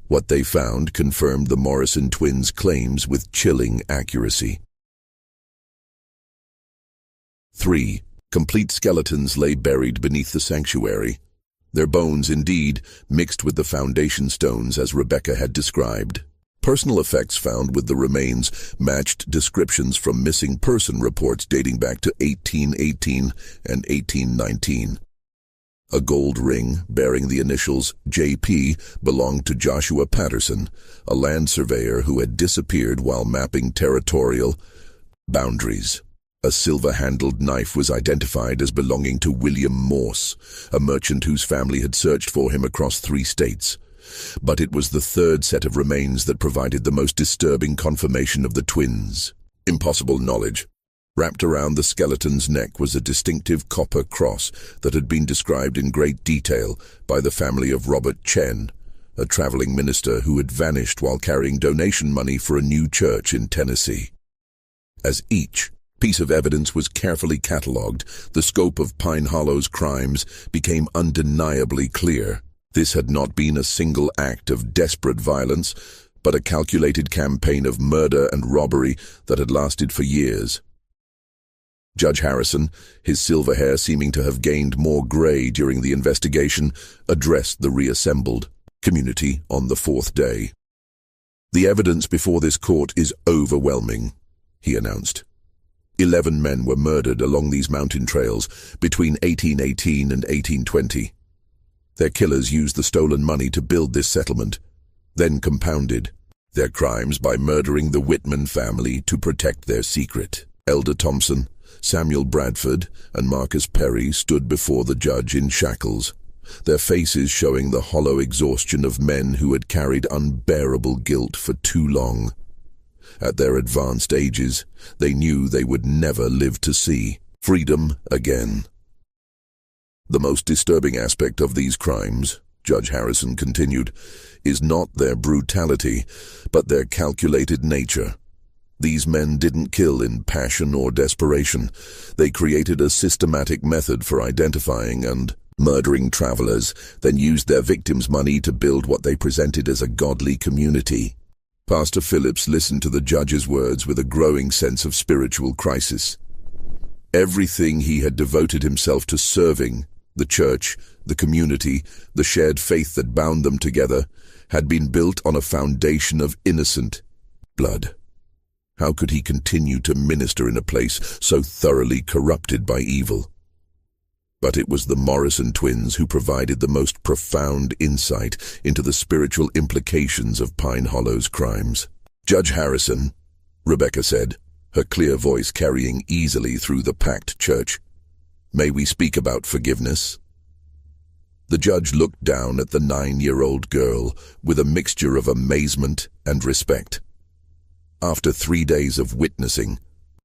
A: What they found confirmed the Morrison twins' claims with chilling accuracy. 3. Complete skeletons lay buried beneath the sanctuary. Their bones, indeed, mixed with the foundation stones as Rebecca had described. Personal effects found with the remains matched descriptions from missing person reports dating back to 1818 and 1819. A gold ring bearing the initials J.P. belonged to Joshua Patterson, a land surveyor who had disappeared while mapping territorial boundaries. A silver-handled knife was identified as belonging to William Morse, a merchant whose family had searched for him across 3 states. But it was the third set of remains that provided the most disturbing confirmation of the twins. Impossible knowledge. Wrapped around the skeleton's neck was a distinctive copper cross that had been described in great detail by the family of Robert Chen, a traveling minister who had vanished while carrying donation money for a new church in Tennessee. As each piece of evidence was carefully catalogued, the scope of Pine Hollow's crimes became undeniably clear. This had not been a single act of desperate violence, but a calculated campaign of murder and robbery that had lasted for years. Judge Harrison, his silver hair seeming to have gained more gray during the investigation, addressed the reassembled community on the 4th day. "The evidence before this court is overwhelming," he announced. 11 men were murdered along these mountain trails between 1818 and 1820. Their killers used the stolen money to build this settlement, then compounded their crimes by murdering the Whitman family to protect their secret. Elder Thompson, Samuel Bradford, and Marcus Perry stood before the judge in shackles, their faces showing the hollow exhaustion of men who had carried unbearable guilt for too long. At their advanced ages, they knew they would never live to see freedom again. "The most disturbing aspect of these crimes," Judge Harrison continued, "is not their brutality, but their calculated nature. These men didn't kill in passion or desperation. They created a systematic method for identifying and murdering travelers, then used their victims' money to build what they presented as a godly community." Pastor Phillips listened to the judge's words with a growing sense of spiritual crisis. Everything he had devoted himself to serving, the church, the community, the shared faith that bound them together, had been built on a foundation of innocent blood. How could he continue to minister in a place so thoroughly corrupted by evil? But it was the Morrison twins who provided the most profound insight into the spiritual implications of Pine Hollow's crimes. "Judge Harrison," Rebecca said, her clear voice carrying easily through the packed church, "may we speak about forgiveness?" The judge looked down at the 9-year-old girl with a mixture of amazement and respect. After 3 days of witnessing,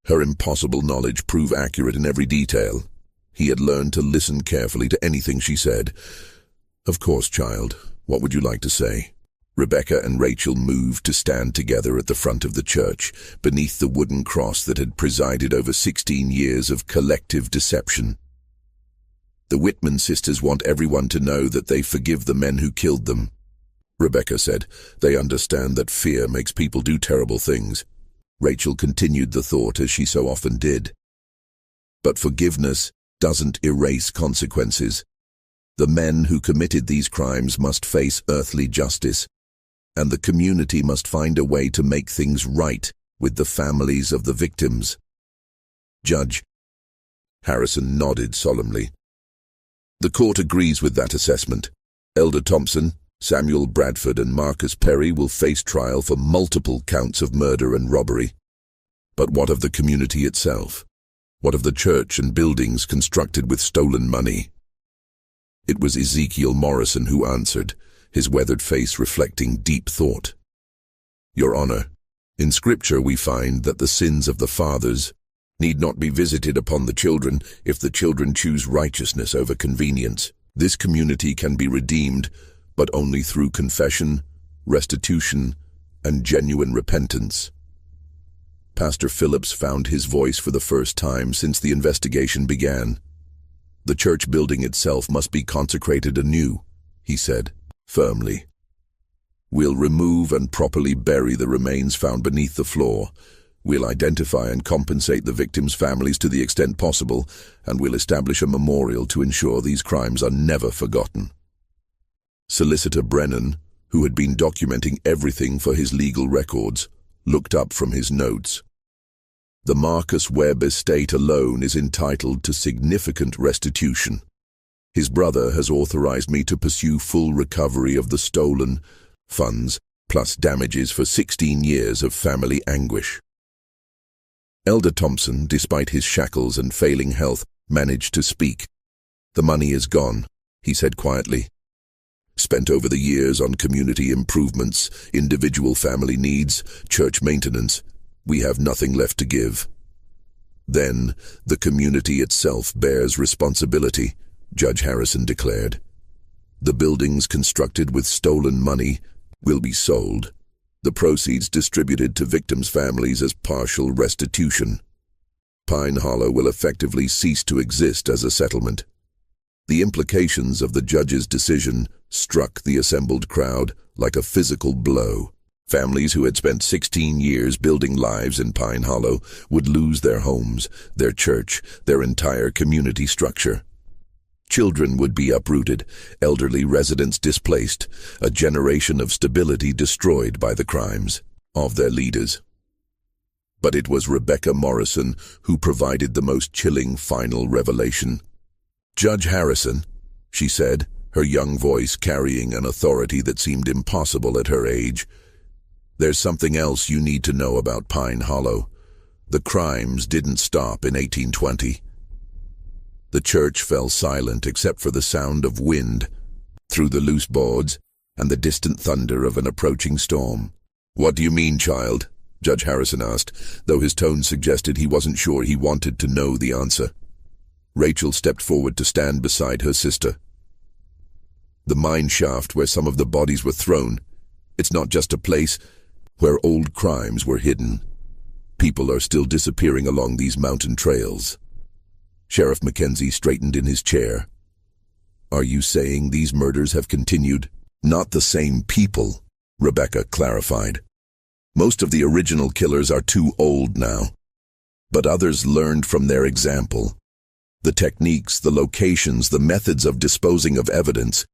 A: her impossible knowledge proved accurate in every detail. He had learned to listen carefully to anything she said. "Of course, child. What would you like to say?" Rebecca and Rachel moved to stand together at the front of the church, beneath the wooden cross that had presided over 16 years of collective deception. "The Whitman sisters want everyone to know that they forgive the men who killed them," Rebecca said. "They understand that fear makes people do terrible things." Rachel continued the thought as she so often did. "But forgiveness doesn't erase consequences. The men who committed these crimes must face earthly justice, and the community must find a way to make things right with the families of the victims." Judge Harrison nodded solemnly. "The court agrees with that assessment. Elder Thompson, Samuel Bradford, and Marcus Perry will face trial for multiple counts of murder and robbery. But what of the community itself? What of the church and buildings constructed with stolen money?" It was Ezekiel Morrison who answered, his weathered face reflecting deep thought. "Your Honor, in Scripture we find that the sins of the fathers need not be visited upon the children if the children choose righteousness over convenience. This community can be redeemed, but only through confession, restitution, and genuine repentance. Pastor Phillips found his voice for the first time since the investigation began. The church building itself must be consecrated anew, he said, firmly. We'll remove and properly bury the remains found beneath the floor. We'll identify and compensate the victims' families to the extent possible, and we'll establish a memorial to ensure these crimes are never forgotten. Solicitor Brennan, who had been documenting everything for his legal records, looked up from his notes. The Marcus Webb estate alone is entitled to significant restitution. His brother has authorized me to pursue full recovery of the stolen funds, plus damages for 16 years of family anguish. Elder Thompson, despite his shackles and failing health, managed to speak. The money is gone, he said quietly. Spent over the years on community improvements, individual family needs, church maintenance, we have nothing left to give. Then, the community itself bears responsibility, Judge Harrison declared. The buildings constructed with stolen money will be sold, the proceeds distributed to victims' families as partial restitution. Pine Hollow will effectively cease to exist as a settlement. The implications of the judge's decision struck the assembled crowd like a physical blow. Families who had spent 16 years building lives in Pine Hollow would lose their homes, their church, their entire community structure. Children would be uprooted, elderly residents displaced, a generation of stability destroyed by the crimes of their leaders. But it was Rebecca Morrison who provided the most chilling final revelation. "Judge Harrison," she said, her young voice carrying an authority that seemed impossible at her age, "there's something else you need to know about Pine Hollow. The crimes didn't stop in 1820. The church fell silent except for the sound of wind through the loose boards and the distant thunder of an approaching storm." "What do you mean, child?" Judge Harrison asked, though his tone suggested he wasn't sure he wanted to know the answer. Rachel stepped forward to stand beside her sister. "The mine shaft where some of the bodies were thrown. It's not just a place where old crimes were hidden. People are still disappearing along these mountain trails." Sheriff Mackenzie straightened in his chair. "Are you saying these murders have continued?" "Not the same people," Rebecca clarified. "Most of the original killers are too old now, but others learned from their example. The techniques, the locations, the methods of disposing of evidence.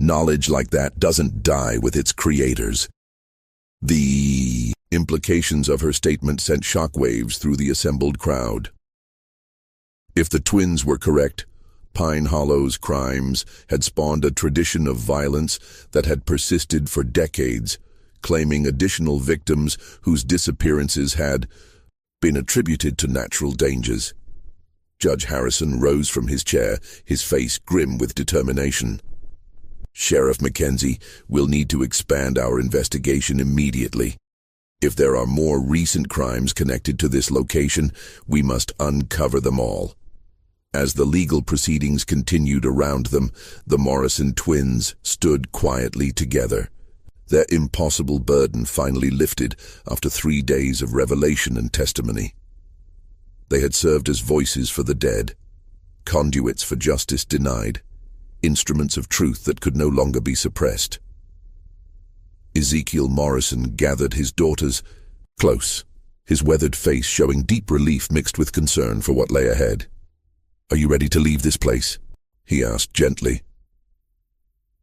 A: Knowledge like that doesn't die with its creators." The implications of her statement sent shockwaves through the assembled crowd. If the twins were correct, Pine Hollow's crimes had spawned a tradition of violence that had persisted for decades, claiming additional victims whose disappearances had been attributed to natural dangers. Judge Harrison rose from his chair, his face grim with determination. "Sheriff Mackenzie, we'll need to expand our investigation immediately. If there are more recent crimes connected to this location, we must uncover them all." As the legal proceedings continued around them, the Morrison twins stood quietly together. Their impossible burden finally lifted after 3 days of revelation and testimony. They had served as voices for the dead, conduits for justice denied, instruments of truth that could no longer be suppressed. Ezekiel Morrison gathered his daughters close, his weathered face showing deep relief mixed with concern for what lay ahead. "Are you ready to leave this place?" he asked gently.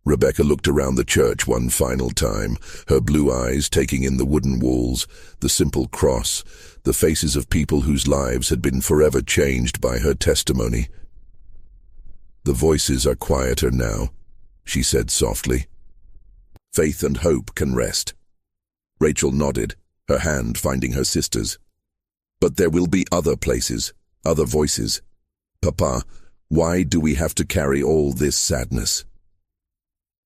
A: Rebecca looked around the church one final time, her blue eyes taking in the wooden walls, the simple cross, the faces of people whose lives had been forever changed by her testimony. "The voices are quieter now," she said softly. "Faith and hope can rest." Rachel nodded, her hand finding her sister's. "But there will be other places, other voices. Papa, why do we have to carry all this sadness?"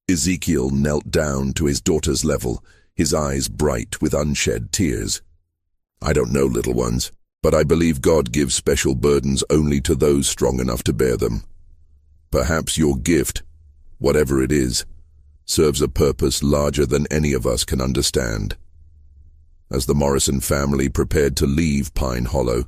A: Ezekiel knelt down to his daughter's level, his eyes bright with unshed tears. "I don't know, little ones. But I believe God gives special burdens only to those strong enough to bear them. Perhaps your gift, whatever it is, serves a purpose larger than any of us can understand. As the Morrison family prepared to leave Pine Hollow,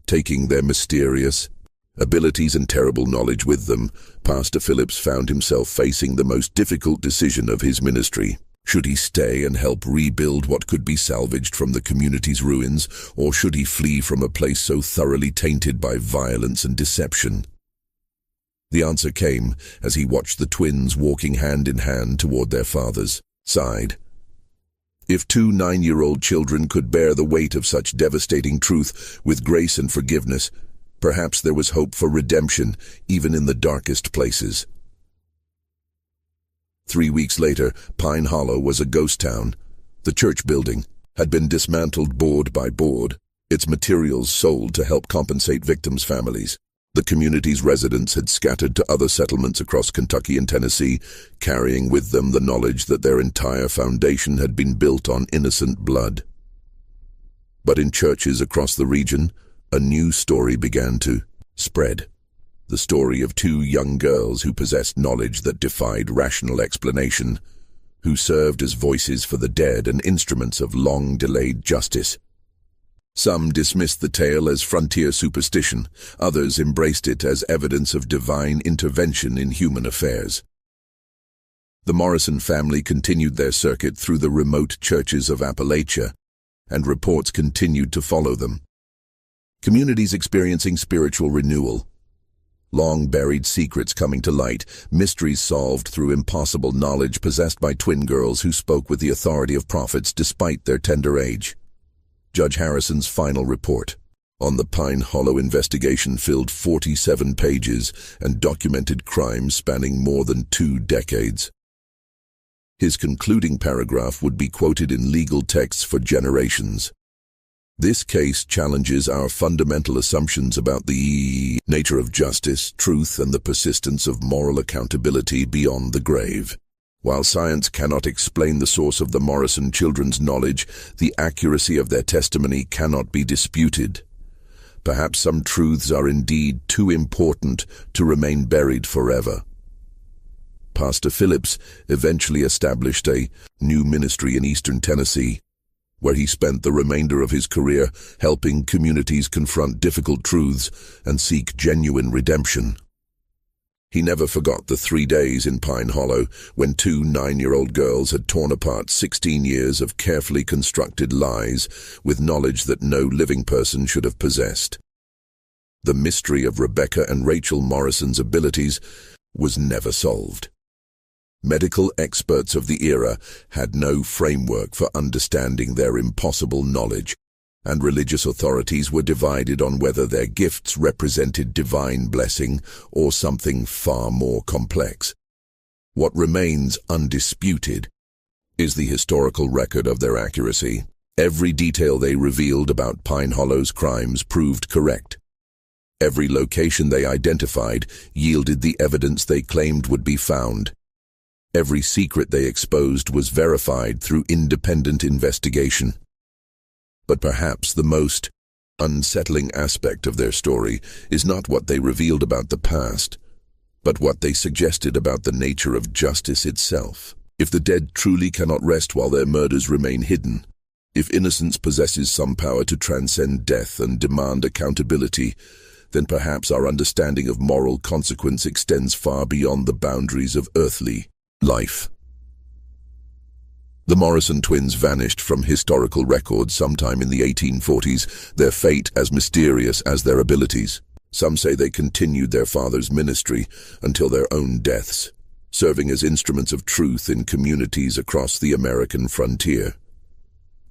A: taking their mysterious abilities and terrible knowledge with them, Pastor Phillips found himself facing the most difficult decision of his ministry. Should he stay and help rebuild what could be salvaged from the community's ruins, or should he flee from a place so thoroughly tainted by violence and deception? The answer came as he watched the twins walking hand in hand toward their father's side. If two 9-year-old children could bear the weight of such devastating truth with grace and forgiveness, perhaps there was hope for redemption even in the darkest places. 3 weeks later, Pine Hollow was a ghost town. The church building had been dismantled board by board, its materials sold to help compensate victims' families. The community's residents had scattered to other settlements across Kentucky and Tennessee, carrying with them the knowledge that their entire foundation had been built on innocent blood. But in churches across the region, a new story began to spread. The story of two young girls who possessed knowledge that defied rational explanation, who served as voices for the dead and instruments of long-delayed justice. Some dismissed the tale as frontier superstition, others embraced it as evidence of divine intervention in human affairs. The Morrison family continued their circuit through the remote churches of Appalachia, and reports continued to follow them. Communities experiencing spiritual renewal, long-buried secrets coming to light, mysteries solved through impossible knowledge possessed by twin girls who spoke with the authority of prophets despite their tender age. Judge Harrison's final report on the Pine Hollow investigation filled 47 pages and documented crimes spanning more than 2 decades. His concluding paragraph would be quoted in legal texts for generations. This case challenges our fundamental assumptions about the nature of justice, truth, and the persistence of moral accountability beyond the grave. While science cannot explain the source of the Morrison children's knowledge, the accuracy of their testimony cannot be disputed. Perhaps some truths are indeed too important to remain buried forever. Pastor Phillips eventually established a new ministry in eastern Tennessee, where he spent the remainder of his career helping communities confront difficult truths and seek genuine redemption. He never forgot the 3 days in Pine Hollow when 2 9-year-old girls had torn apart 16 years of carefully constructed lies with knowledge that no living person should have possessed. The mystery of Rebecca and Rachel Morrison's abilities was never solved. Medical experts of the era had no framework for understanding their impossible knowledge, and religious authorities were divided on whether their gifts represented divine blessing or something far more complex. What remains undisputed is the historical record of their accuracy. Every detail they revealed about Pine Hollow's crimes proved correct. Every location they identified yielded the evidence they claimed would be found. Every secret they exposed was verified through independent investigation. But perhaps the most unsettling aspect of their story is not what they revealed about the past, but what they suggested about the nature of justice itself. If the dead truly cannot rest while their murders remain hidden, if innocence possesses some power to transcend death and demand accountability, then perhaps our understanding of moral consequence extends far beyond the boundaries of earthly life. The Morrison twins vanished from historical records sometime in the 1840s, their fate as mysterious as their abilities. Some say they continued their father's ministry until their own deaths, serving as instruments of truth in communities across the American frontier.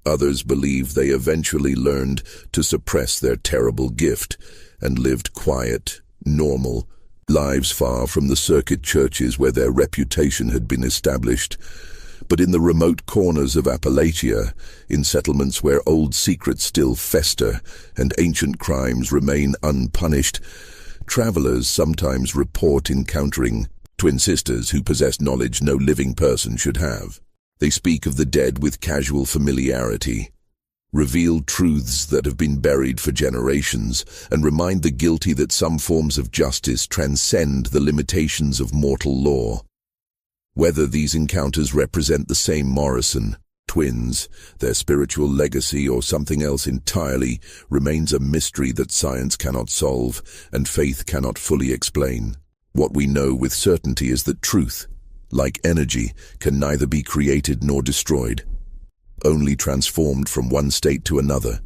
A: Others believe they eventually learned to suppress their terrible gift and lived quiet, normal lives far from the circuit churches where their reputation had been established. But in the remote corners of Appalachia, in settlements where old secrets still fester and ancient crimes remain unpunished, travelers sometimes report encountering twin sisters who possess knowledge no living person should have. They speak of the dead with casual familiarity, reveal truths that have been buried for generations, and remind the guilty that some forms of justice transcend the limitations of mortal law. Whether these encounters represent the same Morrison twins, their spiritual legacy, or something else entirely, remains a mystery that science cannot solve and faith cannot fully explain. What we know with certainty is that truth, like energy, can neither be created nor destroyed, only transformed from one state to another.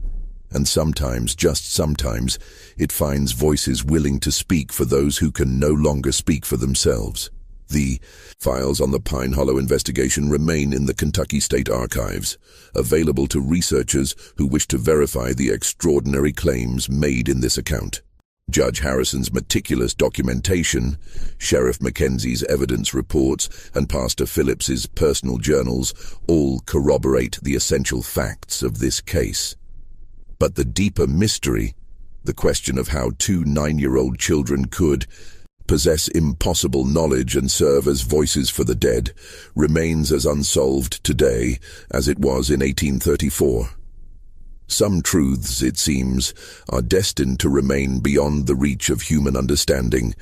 A: And sometimes, just sometimes, it finds voices willing to speak for those who can no longer speak for themselves. The files on the Pine Hollow investigation remain in the Kentucky State Archives, available to researchers who wish to verify the extraordinary claims made in this account. Judge Harrison's meticulous documentation, Sheriff Mackenzie's evidence reports, and Pastor Phillips's personal journals all corroborate the essential facts of this case. But the deeper mystery, the question of how two 9-year-old children could possess impossible knowledge and serve as voices for the dead, remains as unsolved today as it was in 1834. Some truths, it seems, are destined to remain beyond the reach of human understanding,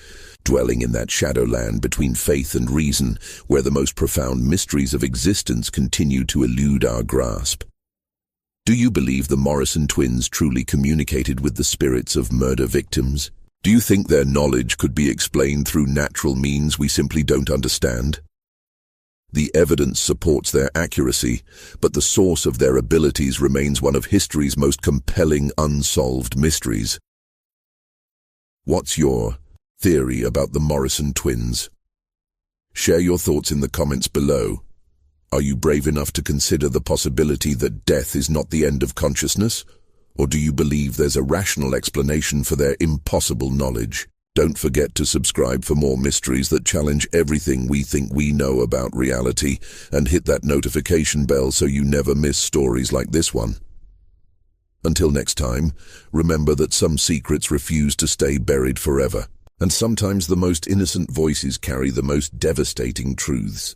A: dwelling in that shadowland between faith and reason, where the most profound mysteries of existence continue to elude our grasp. Do you believe the Morrison twins truly communicated with the spirits of murder victims? Do you think their knowledge could be explained through natural means we simply don't understand? The evidence supports their accuracy, but the source of their abilities remains one of history's most compelling unsolved mysteries. What's your theory about the Morrison twins? Share your thoughts in the comments below. Are you brave enough to consider the possibility that death is not the end of consciousness? Or do you believe there's a rational explanation for their impossible knowledge? Don't forget to subscribe for more mysteries that challenge everything we think we know about reality, and hit that notification bell so you never miss stories like this one. Until next time, remember that some secrets refuse to stay buried forever, and sometimes the most innocent voices carry the most devastating truths.